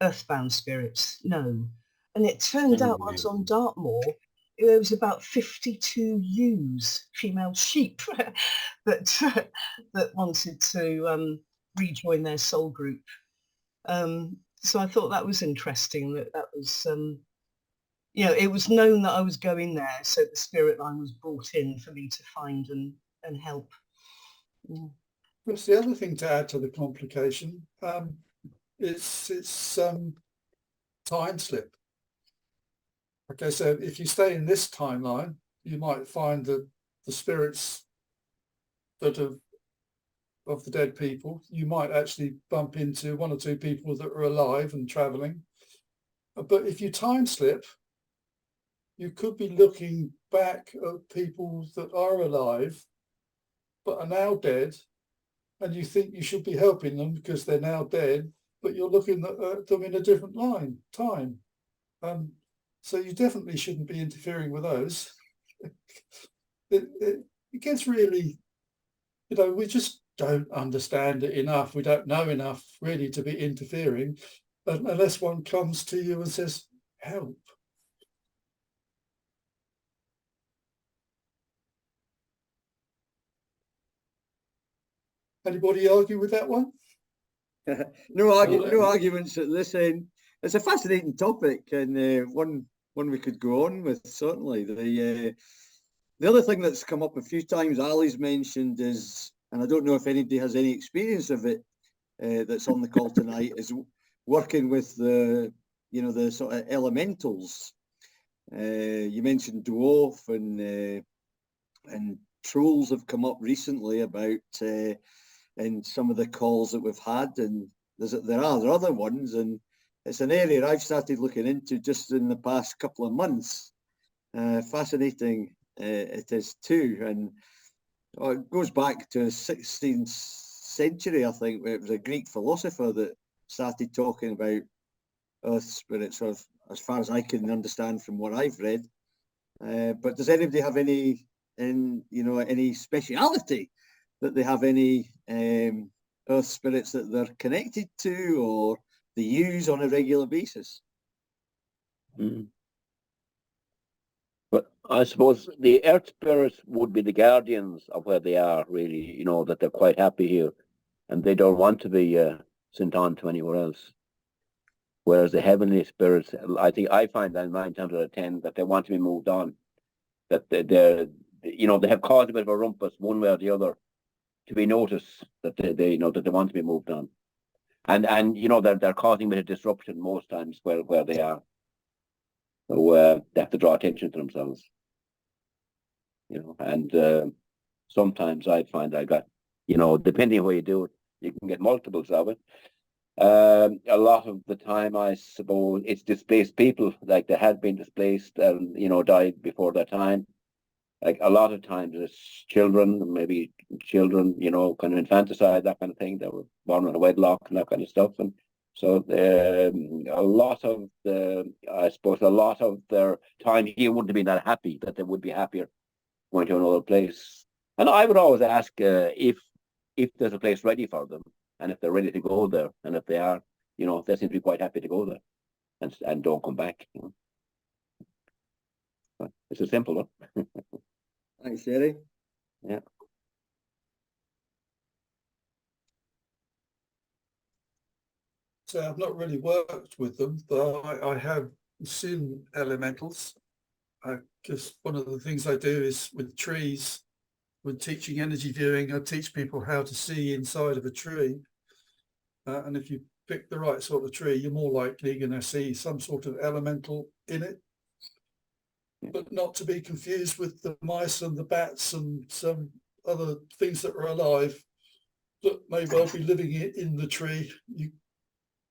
Earthbound spirits? No. And it turned out I was on Dartmoor, there was about 52 ewes, female sheep, that wanted to rejoin their soul group. So I thought that was interesting. That was, it was known that I was going there, so the spirit line was brought in for me to find and help. Yeah. What's the other thing to add to the complication? It's time slip. Okay, so if you stay in this timeline, you might find that the spirits that of the dead people, you might actually bump into one or two people that are alive and traveling. But if you time slip, you could be looking back at people that are alive but are now dead, and you think you should be helping them because they're now dead, but you're looking at them in a different time. So you definitely shouldn't be interfering with those. It gets really, we just don't understand it enough. We don't know enough really to be interfering unless one comes to you and says, help. Anybody argue with that one? No arguments at this end. It's a fascinating topic, and one we could go on with, certainly. The other thing that's come up a few times, Ali's mentioned, is, and I don't know if anybody has any experience of it that's on the call tonight, is working with the sort of elementals. You mentioned dwarf and trolls have come up recently about in some of the calls that we've had, and there are other ones, and it's an area I've started looking into just in the past couple of months. Fascinating it is too, and it goes back to the 16th century, I think, where it was a Greek philosopher that started talking about earth spirits, sort of, as far as I can understand from what I've read. But does anybody have any speciality that they have any earth spirits that they're connected to or they use on a regular basis? But I suppose the earth spirits would be the guardians of where they are, really, that they're quite happy here and they don't want to be sent on to anywhere else. Whereas the heavenly spirits, I find that in 9 times out of 10 that they want to be moved on, that they have caused a bit of a rumpus one way or the other, to be noticed that they you know that they want to be moved on, and you know they're causing a bit of disruption most times where they are. So they have to draw attention to themselves, you know, and sometimes I find I got, you know, depending on what you do, you can get multiples of it. A lot of the time, I suppose, it's displaced people, like they had been displaced and, you know, died before their time. Like a lot of times it's children, maybe children, you know, kind of infanticide, that kind of thing. They were born in a wedlock and that kind of stuff. And so a lot of I suppose a lot of their time here wouldn't have been that happy, that they would be happier going to another place. And I would always ask if there's a place ready for them, and if they're ready to go there, and if they are, you know, they seem to be quite happy to go there, and don't come back. You know, but it's as simple, huh? Thanks, Jerry. Yeah. So I've not really worked with them, but I have seen elementals. Because one of the things I do is with trees, when teaching energy viewing, I teach people how to see inside of a tree. And if you pick the right sort of tree, you're more likely going to see some sort of elemental in it. But not to be confused with the mice and the bats and some other things that are alive that may well be living in the tree. You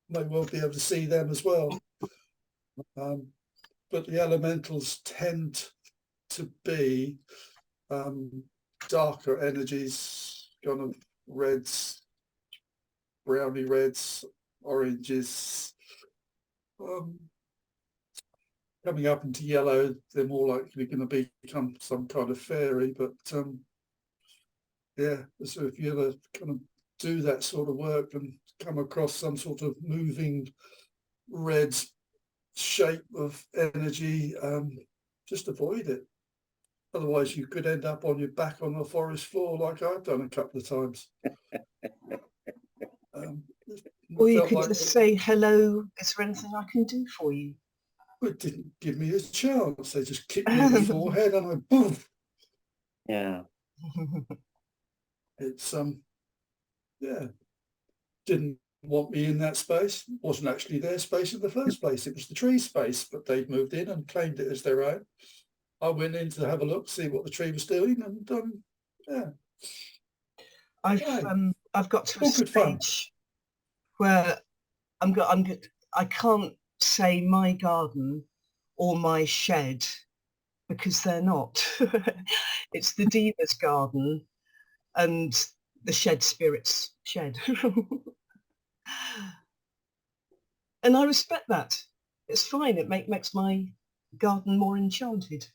may well be able to see them as well. But the elementals tend to be darker energies, kind of reds, browny reds, oranges. Coming up into yellow, they're more likely going to become some kind of fairy. But yeah, so if you ever kind of do that sort of work and come across some sort of moving red shape of energy, just avoid it. Otherwise, you could end up on your back on the forest floor, like I've done a couple of times. Or you could just say, hello, is there anything I can do for you? It didn't give me a chance. They just kicked me in the forehead and I boom. Yeah. It's yeah. Didn't want me in that space. Wasn't actually their space in the first place. It was the tree space, but they'd moved in and claimed it as their own. I went in to have a look, see what the tree was doing, and yeah. I've got to a stage where I can't say my garden or my shed because they're not. It's the Diva's garden and the shed spirit's shed. And I respect that. It's fine. It makes my garden more enchanted.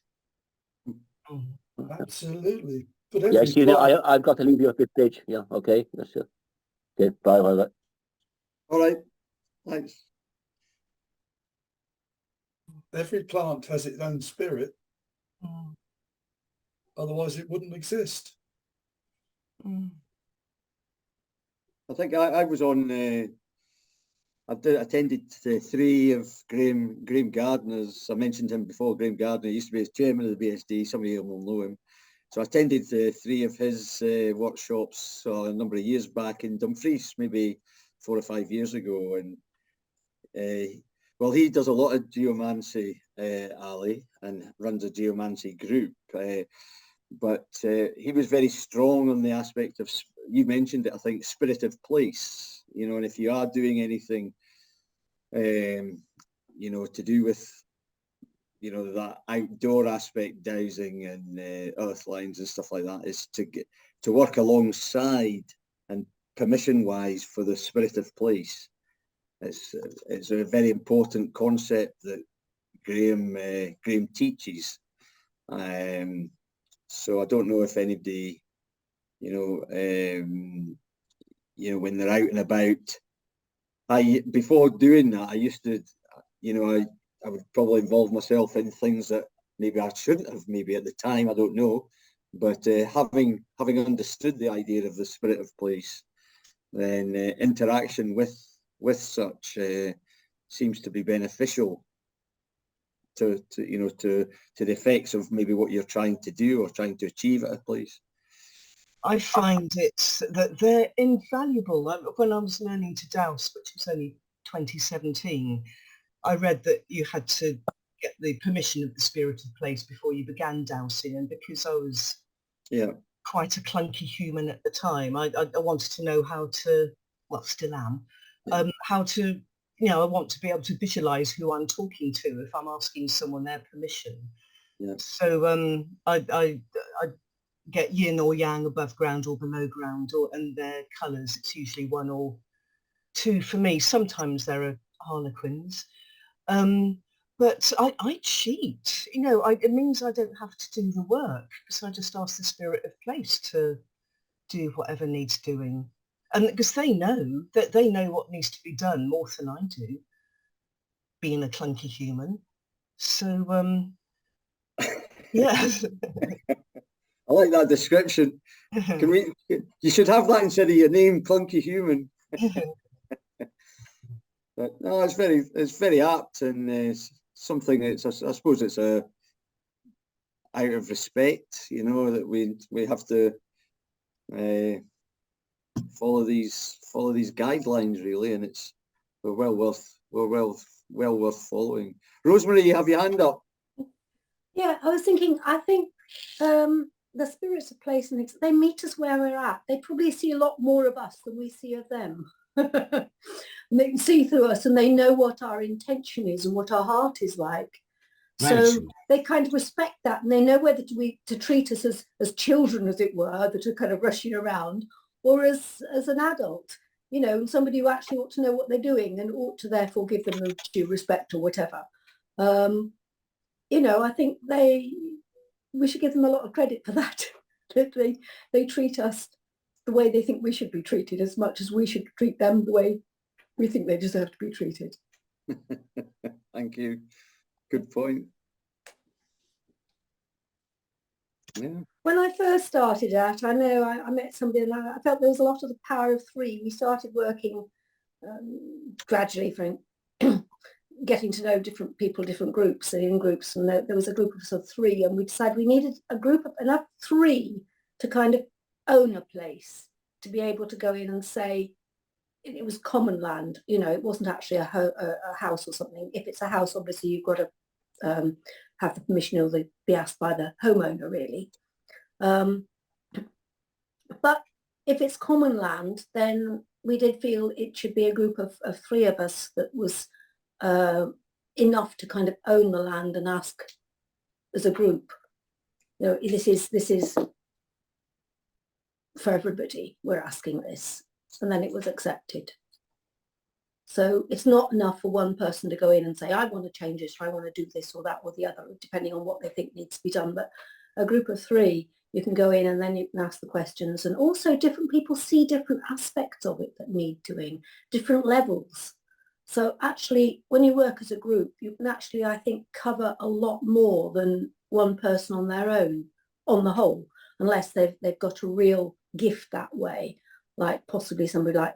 Absolutely. But yeah, I've got to leave you at this stage. Yeah, okay. That's it. Okay, bye. All right. Thanks. Every plant has its own spirit. Otherwise, it wouldn't exist. I think I was on. I attended 3 of Graham Gardner's. I mentioned him before. Graham Gardner used to be chairman of the BSD. Some of you will know him. So I attended 3 of his workshops a number of years back in Dumfries, maybe 4 or 5 years ago. And well, he does a lot of geomancy, Ali, and runs a geomancy group. But he was very strong on the aspect of, you mentioned it, I think, spirit of place. You know, and if you are doing anything, you know, to do with, you know, that outdoor aspect, dowsing and earth lines and stuff like that, is to work alongside and permission-wise for the spirit of place. It's a very important concept that Graham teaches. So I don't know if anybody, you know, when they're out and about, before doing that, I used to, you know, I would probably involve myself in things that maybe I shouldn't have, maybe at the time, I don't know. But having understood the idea of the spirit of place, then interaction with such seems to be beneficial to the effects of maybe what you're trying to do or trying to achieve at a place. I find that they're invaluable. When I was learning to dowse, which was only 2017, I read that you had to get the permission of the spirit of place before you began dowsing, and because I was quite a clunky human at the time, I wanted to know how to, well, still am, how to, I want to be able to visualize who I'm talking to if I'm asking someone their permission. So I get yin or yang, above ground or below ground, and their colours. It's usually 1 or 2 for me. Sometimes there are harlequins. But I cheat, it means I don't have to do the work, because I just ask the spirit of place to do whatever needs doing. And because they know what needs to be done more than I do, being a clunky human. So, yeah. I like that description. You should have that instead of your name, clunky human. But no, it's very apt, and something. I suppose it's out of respect, that we have to follow these guidelines, really, and we're well worth following. Rosemary, you have your hand up. Yeah, I was thinking. I think the spirits of place and they meet us where we're at. They probably see a lot more of us than we see of them. And they can see through us, and they know what our intention is and what our heart is like. So they kind of respect that, and they know whether to treat us as children, as it were, that are kind of rushing around, or as an adult, and somebody who actually ought to know what they're doing and ought to therefore give them the due respect or whatever. I think we should give them a lot of credit for that. That they treat us the way they think we should be treated, as much as we should treat them the way we think they deserve to be treated. Thank you. Good point. Yeah. When I first started out, I know I met somebody, and I felt there was a lot of the power of 3. We started working gradually for getting to know different people, different groups, in groups, and there was a group of sort of 3, and we decided we needed a group of enough 3 to kind of own a place, to be able to go in and say it was common land. It wasn't actually a house or something. If it's a house, obviously you've got to have the permission or be asked by the homeowner, really. But if it's common land, then we did feel it should be a group of 3 of us that was enough to kind of own the land and ask as a group. This is for everybody. We're asking this, and then it was accepted. So it's not enough for one person to go in and say, I want to change this, or I want to do this or that or the other, depending on what they think needs to be done. But a group of 3, you can go in and then you can ask the questions. And also different people see different aspects of it that need doing, different levels. So actually, when you work as a group, you can actually, I think, cover a lot more than one person on their own, on the whole, unless they've got a real gift that way, like possibly somebody like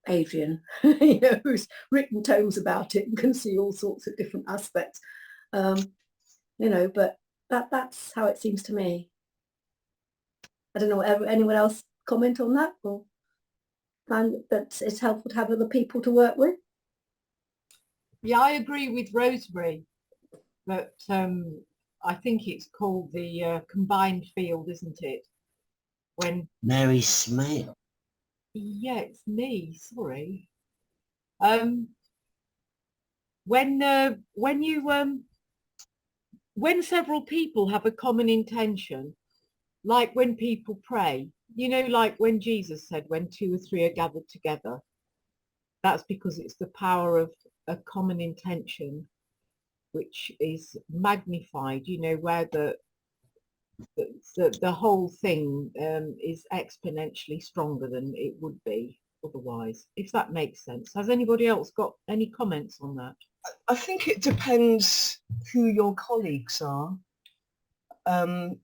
Adrian, who's written tomes about it and can see all sorts of different aspects, but that's how it seems to me. I don't know, anyone else comment on that, or find that it's helpful to have other people to work with? Yeah, I agree with Rosemary, but I think it's called the combined field, isn't it? When Mary Smith. Yeah, it's me. Sorry. When several people have a common intention, like when people pray, like when Jesus said, when 2 or 3 are gathered together, that's because it's the power of a common intention, which is magnified, where the whole thing is exponentially stronger than it would be otherwise, if that makes sense. Has anybody else got any comments on that? I think it depends who your colleagues are, and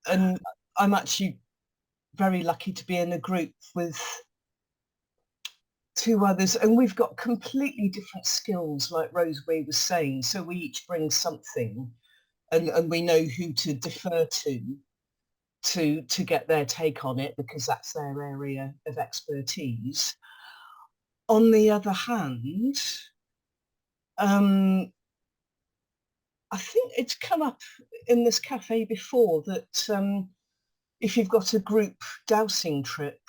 I'm actually very lucky to be in a group with 2 others, and we've got completely different skills, like Rosemary was saying, so we each bring something, and we know who to defer to. to get their take on it, because that's their area of expertise. On the other hand, I think it's come up in this cafe before that if you've got a group dowsing trip,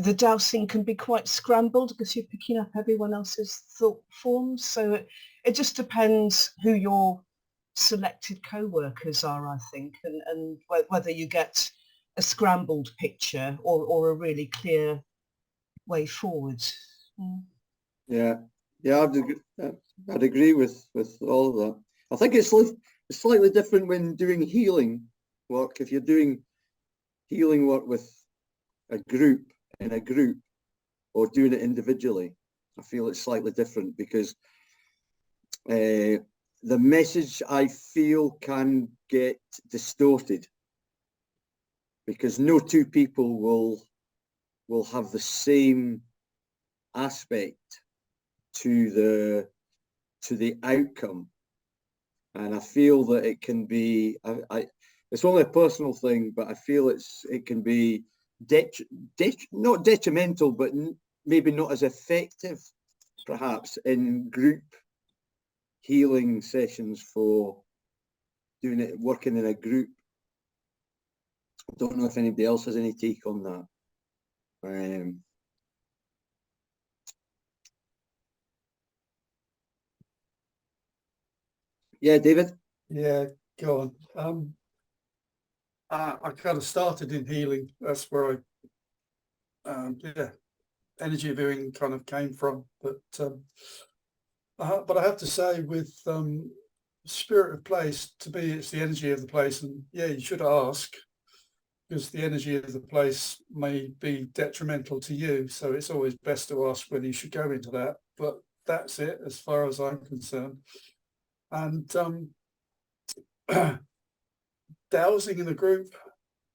the dowsing can be quite scrambled because you're picking up everyone else's thought forms. So it just depends who your selected co-workers are, I think, and whether you get a scrambled picture or a really clear way forward. Yeah, I'd agree with all of that. I think it's slightly different when doing healing work. If you're doing healing work with a group, in a group, or doing it individually, I feel it's slightly different, because the message, I feel, can get distorted, because no two people will have the same aspect to the outcome. And I feel that it can be, it's only a personal thing, but I feel it can be not detrimental, but maybe not as effective, perhaps, in group healing sessions for doing it, working in a group. I don't know if anybody else has any take on that. Yeah, David? Yeah, go on. I kind of started in healing. That's where energy viewing kind of came from. But I have to say, with spirit of place, to me, it's the energy of the place. And yeah, you should ask, because the energy of the place may be detrimental to you. So it's always best to ask whether you should go into that. But that's it, as far as I'm concerned. And dowsing in a group,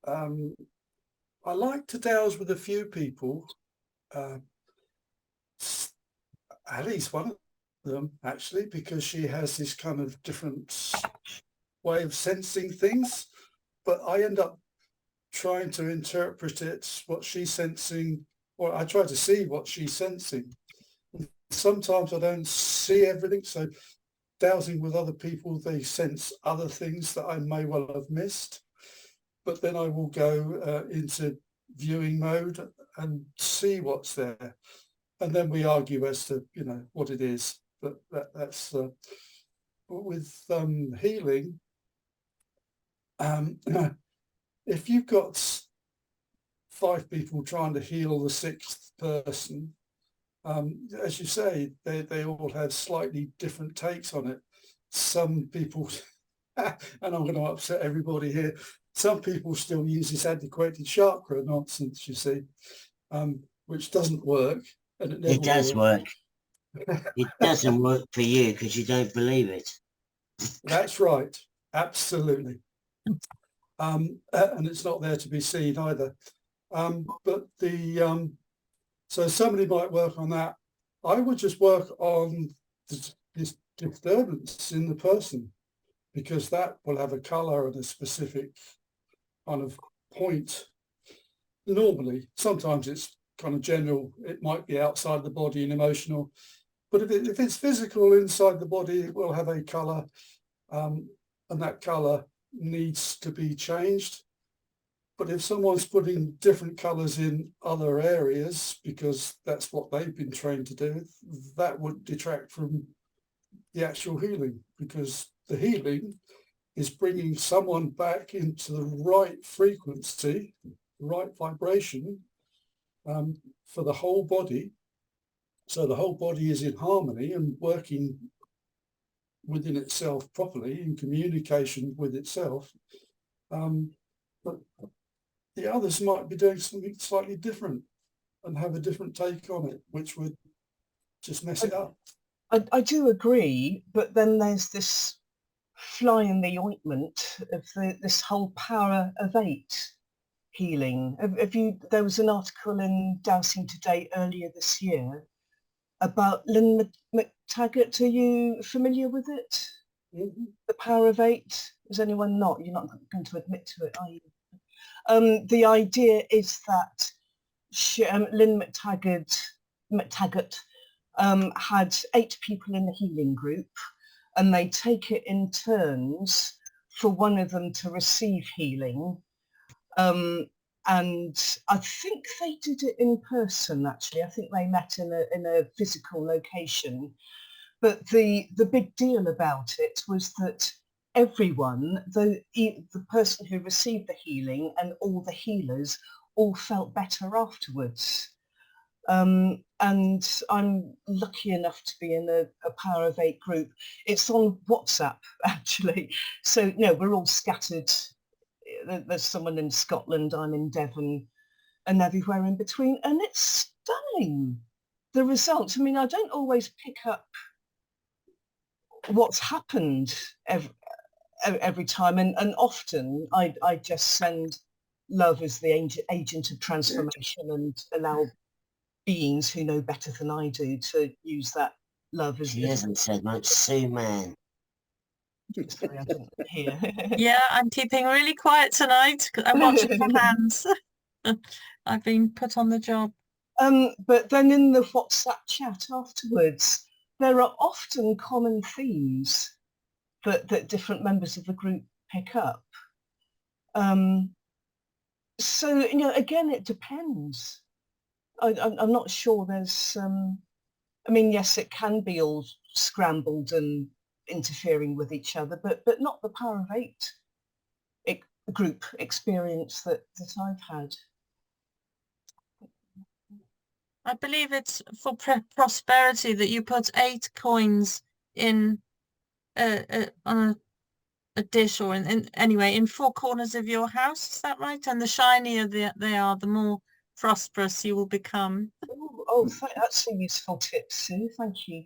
I like to dowse with a few people, at least one of them, actually, because she has this kind of different way of sensing things, but I end up trying to interpret it, what she's sensing, or I try to see what she's sensing. Sometimes I don't see everything, so dowsing with other people, they sense other things that I may well have missed, but then I will go into viewing mode and see what's there, and then we argue as to what it is. But that's with healing. If you've got 5 people trying to heal the 6th person, as you say, they all have slightly different takes on it. Some people, and I'm going to upset everybody here, some people still use this antiquated chakra nonsense, you see, which doesn't work. And it never does work. It doesn't work for you because you don't believe it. That's right. Absolutely. And it's not there to be seen either. But so somebody might work on that. I would just work on this disturbance in the person, because that will have a color and a specific kind of point. Normally, sometimes it's kind of general. It might be outside the body and emotional. But if it's physical inside the body, it will have a color, and that color needs to be changed. But if someone's putting different colors in other areas because that's what they've been trained to do, that would detract from the actual healing, because the healing is bringing someone back into the right frequency, the right vibration for the whole body. So the whole body is in harmony and working within itself properly, in communication with itself. But the others might be doing something slightly different and have a different take on it, which would just mess it up. I do agree, but then there's this fly in the ointment of this whole power of 8 healing. There was an article in Dowsing Today earlier this year about Lynn McTaggart. Are you familiar with it? Mm-hmm. The power of 8? Is anyone not? You're not going to admit to it, are you? The idea is that Lynn McTaggart had 8 people in the healing group, and they take it in turns for one of them to receive healing. And I think they did it in person, actually. I think they met in a physical location. But the big deal about it was that everyone, the person who received the healing and all the healers, all felt better afterwards. And I'm lucky enough to be in a Power of 8 group. It's on WhatsApp, actually. So, we're all scattered. There's someone in Scotland, I'm in Devon, and everywhere in between. And it's stunning, the results. I mean, I don't always pick up what's happened every time. And often I just send love as the agent of transformation and allow beings who know better than I do to use that love as... She hasn't said much, Sue, man. Sorry, I didn't hear. Yeah, I'm keeping really quiet tonight because I'm watching for hands. I've been put on the job. But then in the WhatsApp chat afterwards, there are often common themes that different members of the group pick up. So, again, it depends. I'm not sure there's... I mean, yes, it can be all scrambled and interfering with each other, but not the Power of 8 group experience that I've had. I believe it's for prosperity that you put 8 coins in on a dish, or in 4 corners of your house. Is that right? And the shinier they are, the more prosperous you will become. Oh, that's a useful tip, Sue. Thank you.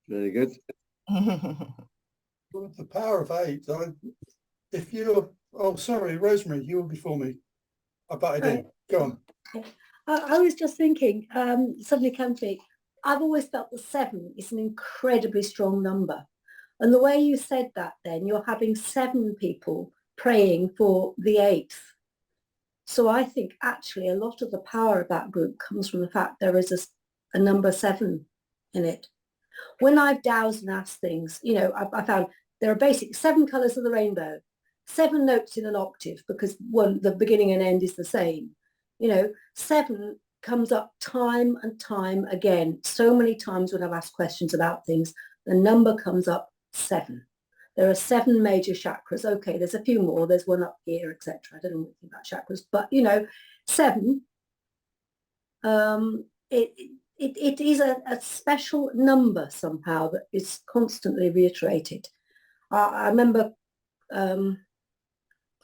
Very good. With the Power of 8, if you're... Oh, sorry, Rosemary, you were before me. I butted in. Go on. I was just thinking, suddenly came to me, I've always felt the 7 is an incredibly strong number. And the way you said that then, you're having 7 people praying for the 8th. So I think actually a lot of the power of that group comes from the fact there is a number 7 in it. When I've dowsed and asked things, I found there are basically 7 colours of the rainbow, 7 notes in an octave, because the beginning and end is the same. 7 comes up time and time again. So many times when I've asked questions about things, the number comes up 7. There are 7 major chakras. Okay, there's a few more. There's one up here, etc. I don't know anything about chakras, but 7. It is a special number somehow that is constantly reiterated. I remember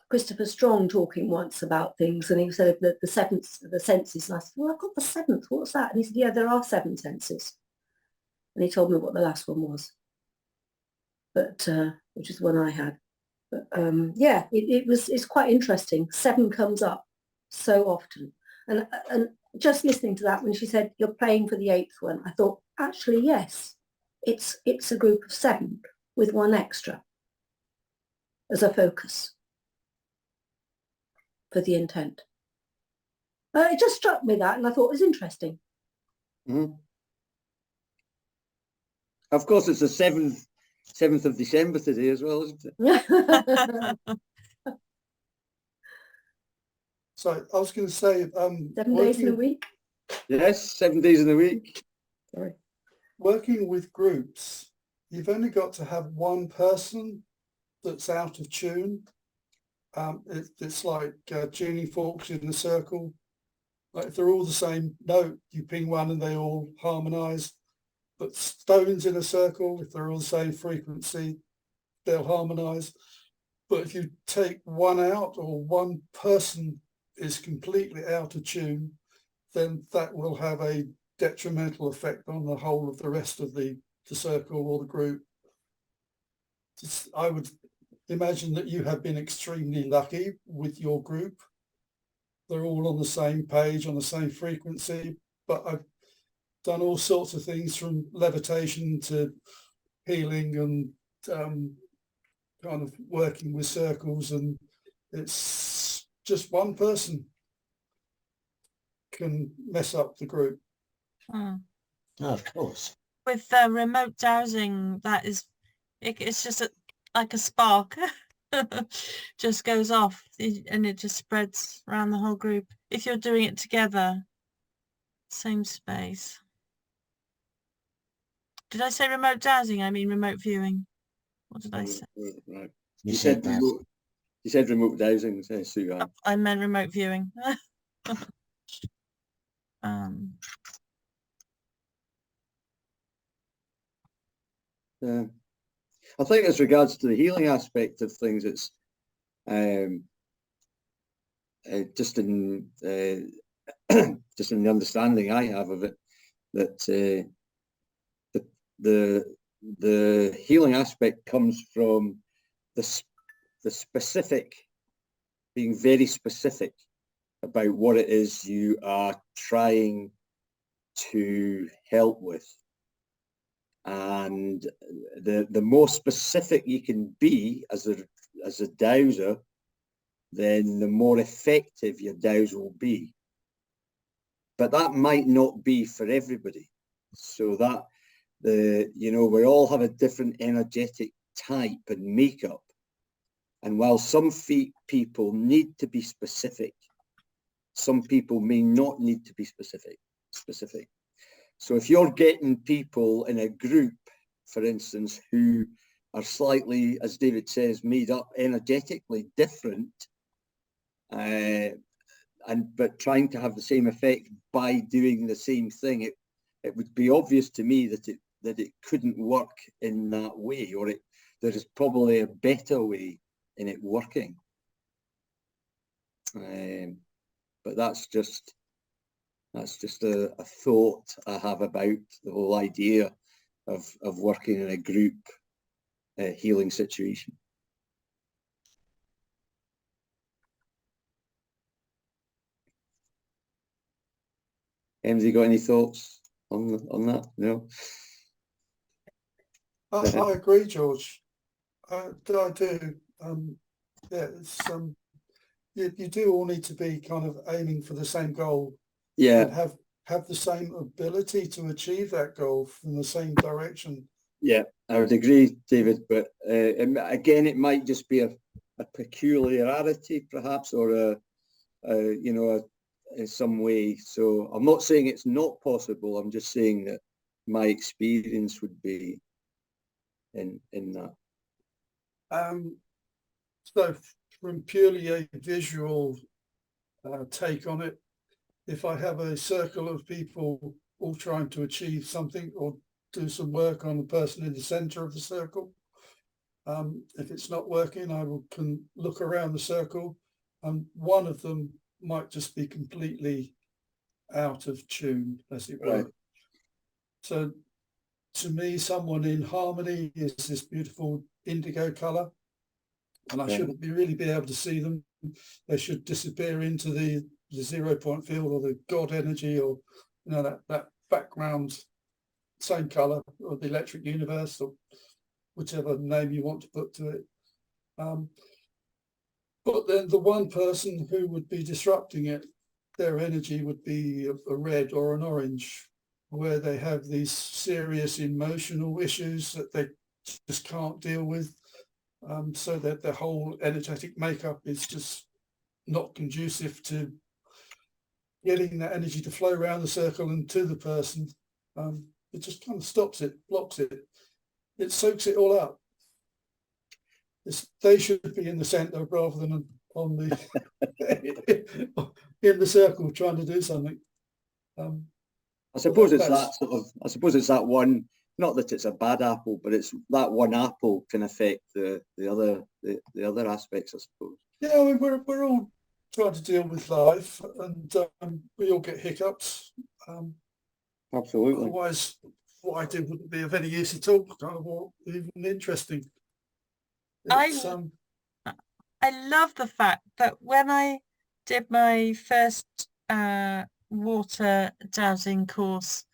Christopher Strong talking once about things, and he said that the 7th, the senses, and I said, well, I've got the 7th, what's that? And he said, yeah, there are 7 senses. And he told me what the last one was, but which is the one I had. But yeah, it's quite interesting. 7 comes up so often. And just listening to that, when she said you're praying for the 8th one, I thought, actually, yes, it's a group of 7 with 1 extra as a focus for the intent. It just struck me that, and I thought it was interesting. Mm-hmm. Of course, it's the 7th of December today as well, isn't it? So I was going to say... 7 days in a week? Yes, 7 days in a week. Sorry. Working with groups, you've only got to have one person that's out of tune. It's like tuning forks in a circle. Like if they're all the same note, you ping one and they all harmonise. But stones in a circle, if they're all the same frequency, they'll harmonise. But if you take one out, or one person is completely out of tune, then that will have a detrimental effect on the whole of the rest of the circle or the group. I would imagine that you have been extremely lucky with your group. They're all on the same page, on the same frequency, but I've done all sorts of things from levitation to healing and kind of working with circles, and it's just one person can mess up the group. Oh, of course. With remote dowsing, that is, it's just like a spark. Just goes off and it just spreads around the whole group. If you're doing it together, same space. Did I say remote dowsing? I mean remote viewing. What did I say? Right. You said that. You said remote dowsing, Sue. I meant remote viewing. I think as regards to the healing aspect of things, it's just in just in the understanding I have of it, that the healing aspect comes from the specific, being very specific about what it is you are trying to help with. And the more specific you can be as a dowser, then the more effective your douse will be. But that might not be for everybody. So that we all have a different energetic type and makeup. And while some people need to be specific, some people may not need to be specific. So if you're getting people in a group, for instance, who are slightly, as David says, made up energetically different, but trying to have the same effect by doing the same thing, it would be obvious to me that it couldn't work in that way, or there is probably a better way in it working. But that's just a thought I have about the whole idea of working in a group healing situation. Emsy, got any thoughts on that? No. I agree, George. I do. Yeah, it's you do all need to be kind of aiming for the same goal. Yeah. And have the same ability to achieve that goal from the same direction. Yeah, I would agree, David. But again, it might just be a peculiarity, perhaps, or in some way. So I'm not saying it's not possible. I'm just saying that my experience would be in that. So from purely a visual take on it, if I have a circle of people all trying to achieve something or do some work on the person in the center of the circle, if it's not working, I can look around the circle, and one of them might just be completely out of tune, as it were. Right. So to me, someone in harmony is this beautiful indigo color, and I shouldn't really be able to see them. They should disappear into the 0 point field or the God energy, or that background, same color, or the electric universe, or whichever name you want to put to it. But then the one person who would be disrupting it, their energy would be a red or an orange, where they have these serious emotional issues that they just can't deal with, so that their whole energetic makeup is just not conducive to getting that energy to flow around the circle and to the person. It just kind of stops it, blocks it. It soaks it all up. They should be in the center rather than on the in the circle trying to do something. I suppose it's that sort of. I suppose it's that one. Not that it's a bad apple, but it's that one apple can affect the other aspects, I suppose. Yeah, I mean, we're all trying to deal with life, and we all get hiccups. Absolutely. Otherwise, what I did wouldn't be of any use at all, kind of, or even interesting. I love the fact that when I did my first water dowsing course,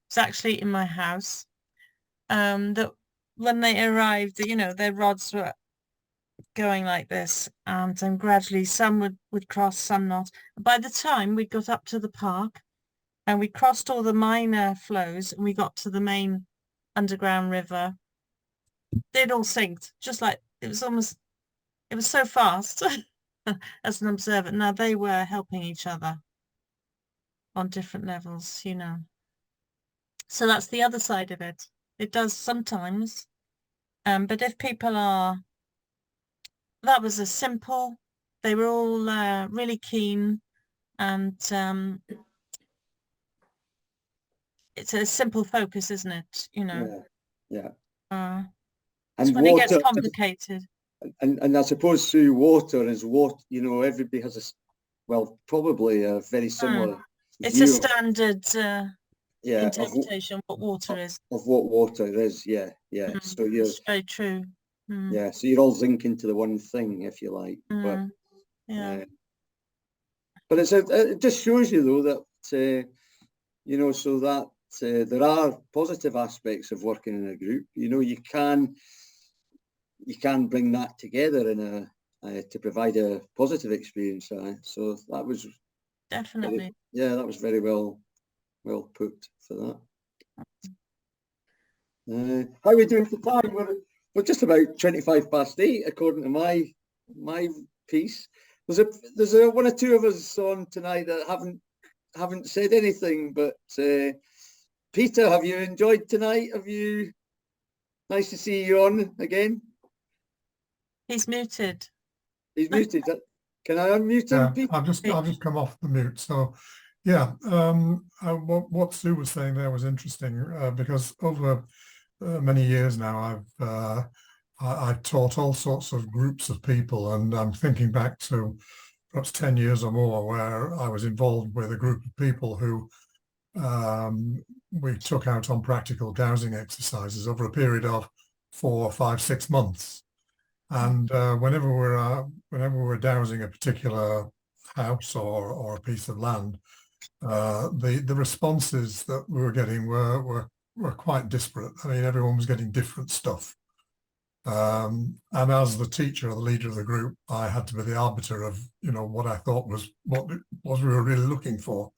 it's actually in my house, that when they arrived, you know, their rods were going like this, and gradually some would cross, some not. By the time we got up to the park and we crossed all the minor flows and we got to the main underground river, they'd all synced, just like it was so fast as an observer. Now they were helping each other on different levels, you know. So that's the other side of it. It does sometimes. But if people are, that was a simple, they were all really keen, and it's a simple focus, isn't it? You know. Yeah. It's And when it gets water, complicated. and I suppose through water is what, you know, everybody has a, well, probably a very similar It's a view standard yeah, interpretation of what water is. of what water is. Yeah. So you're It's very true. yeah, so you're all zinking to the one thing, if you like. But Yeah. but it just shows you though that you know, so that there are positive aspects of working in a group. You know, you can bring that together in a to provide a positive experience. So that was Definitely. that was very well put for that. How are we doing for time? We're just about 8:25 according to my piece. There's one or two of us on tonight that haven't said anything, but Peter, have you enjoyed tonight? Nice to see you on again. He's muted. He's muted. Can I unmute him, Peter? I've just come off the mute. So yeah, what Sue was saying there was interesting because over many years now I've taught all sorts of groups of people, and I'm thinking back to perhaps 10 years or more where I was involved with a group of people who we took out on practical dowsing exercises over a period of 4, 5, 6 months. And whenever we're dowsing a particular house or a piece of land, the responses that we were getting were quite disparate. I mean, everyone was getting different stuff. And as the teacher or the leader of the group, I had to be the arbiter of, you know, what I thought was what we were really looking for.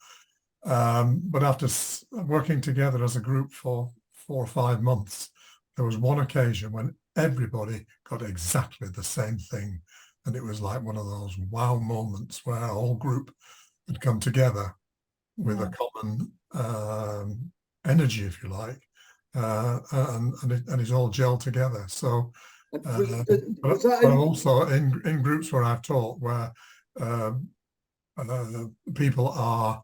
But after working together as a group for 4 or 5 months, there was one occasion when everybody got exactly the same thing. And it was like one of those wow moments where a whole group had come together with a common energy, if you like, and it's all gelled together. So, but also in groups where I've taught, where people are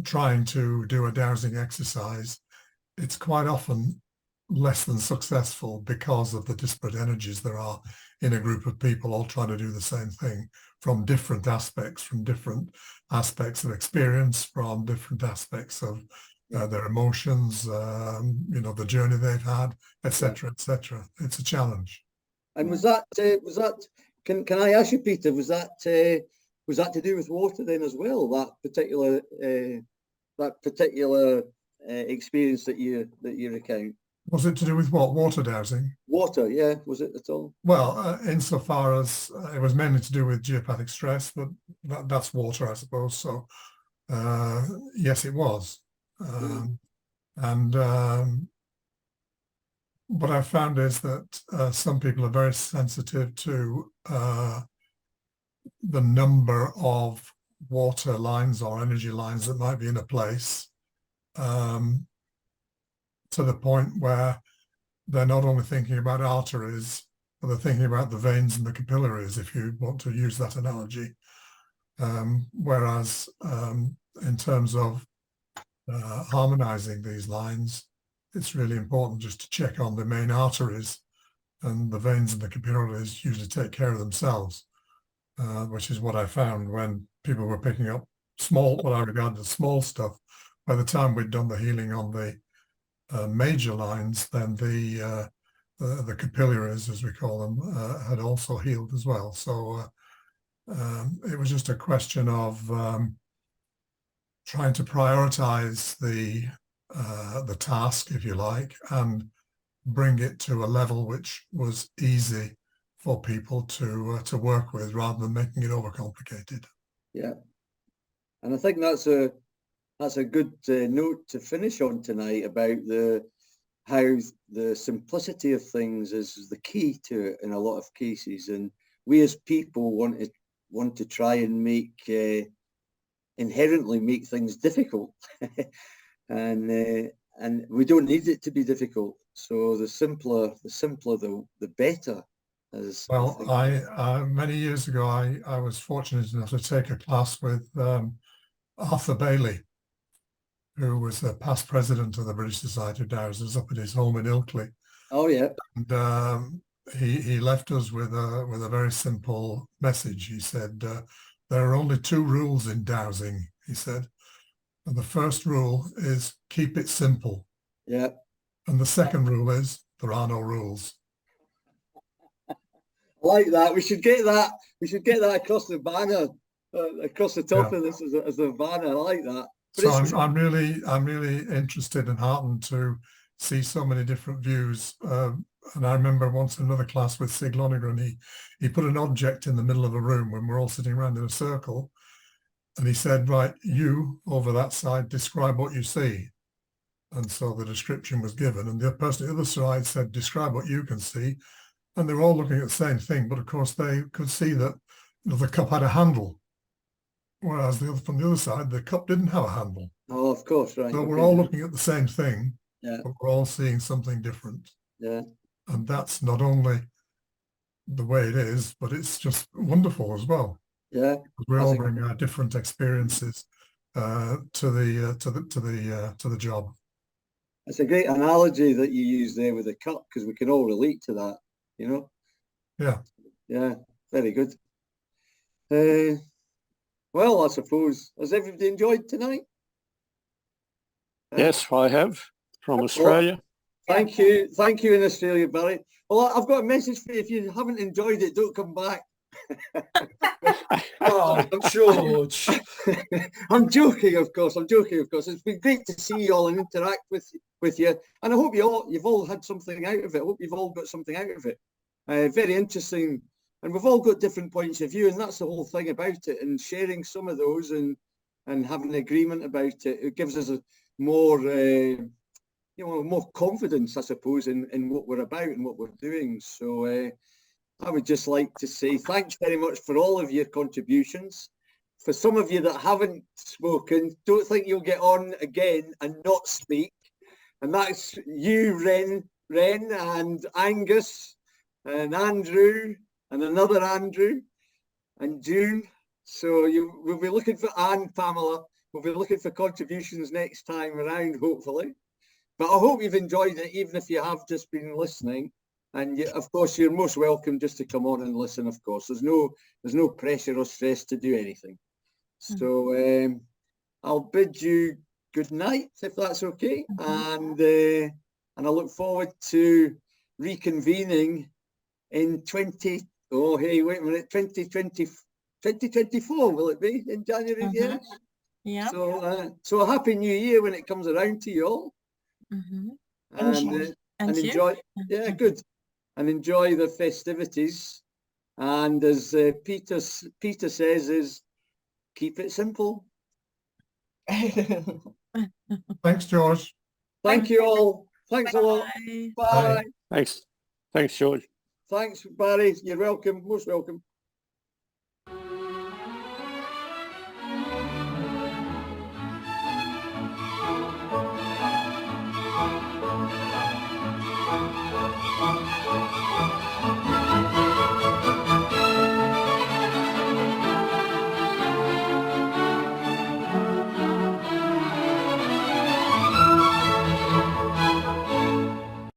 trying to do a dowsing exercise, it's quite often less than successful because of the disparate energies there are in a group of people all trying to do the same thing from different aspects of experience, from different aspects of their emotions, you know, the journey they've had, etc., etc. It's a challenge. And was that can I ask you, Peter, was that to do with water then as well, that particular experience that you recount? Was it to do with what? Water dowsing? Water, yeah. Was it at all? Well, insofar as it was mainly to do with geopathic stress, but that's water, I suppose. So, yes, it was. And what I've found is that some people are very sensitive to the number of water lines or energy lines that might be in a place, to the point where they're not only thinking about arteries, but they're thinking about the veins and the capillaries, if you want to use that analogy. Whereas in terms of harmonizing these lines, it's really important just to check on the main arteries, and the veins and the capillaries usually take care of themselves, which is what I found when people were picking up what I regard as small stuff. By the time we'd done the healing on the major lines, then the capillaries, as we call them, had also healed as well. So it was just a question of trying to prioritize the task, if you like, and bring it to a level which was easy for people to work with, rather than making it overcomplicated. Yeah, and I think that's a good note to finish on tonight, about how the simplicity of things is the key to it in a lot of cases, and we as people want to try and inherently make things difficult, and we don't need it to be difficult. So the simpler, the better. Well, I many years ago, I was fortunate enough to take a class with Arthur Bailey, who was the past president of the British Society of Dowsers, up at his home in Ilkley. Oh yeah. And he left us with a very simple message. He said, there are only 2 rules in dowsing, he said. And the first rule is keep it simple. Yeah. And the second rule is there are no rules. I like that. We should get that across the banner, across the top of this as a banner. I like that. But so I'm really interested and heartened to see so many different views. And I remember once in another class with Sig Lonergan, he put an object in the middle of a room when we're all sitting around in a circle. And he said, right, you over that side, describe what you see. And so the description was given, and the person on the other side said, describe what you can see. And they were all looking at the same thing, but of course they could see that the cup had a handle, whereas from the other side, the cup didn't have a handle. Oh, of course, right. So we're all looking at the same thing, yeah, but we're all seeing something different. Yeah. And that's not only the way it is, but it's just wonderful as well. Yeah, we all bring our different experiences to the job. It's a great analogy that you use there with the cup, because we can all relate to that, you know. Yeah, very good. Well, I suppose, has everybody enjoyed tonight? Yes, I have, from Australia. Well, thank you in Australia, Barry. Well, I've got a message for you. If you haven't enjoyed it, don't come back. Oh, George. I'm joking, of course. It's been great to see you all and interact with you, and I hope you've all had something out of it. I hope you've all got something out of it. Very interesting, and we've all got different points of view, and that's the whole thing about it. And sharing some of those and having an agreement about it, it gives us a more more confidence, I suppose, in what we're about and what we're doing. So I would just like to say thanks very much for all of your contributions. For some of you that haven't spoken, don't think you'll get on again and not speak. And that's you, Ren, and Angus, and Andrew, and another Andrew, and June. So we'll be looking for, and Pamela, we'll be looking for contributions next time around, hopefully. But I hope you've enjoyed it, even if you have just been listening. And of course, you're most welcome just to come on and listen. Of course, there's no pressure or stress to do anything. So I'll bid you good night, if that's okay. And I look forward to reconvening in 2024. Will it be in January? Yeah. Yeah. So a happy new year when it comes around to you all. And enjoy. Yeah, good. And enjoy the festivities. And as Peter says, is keep it simple. Thanks, George. Thank you all. Thanks a lot. Bye. Thanks, George. Thanks, Barry. You're welcome. Most welcome.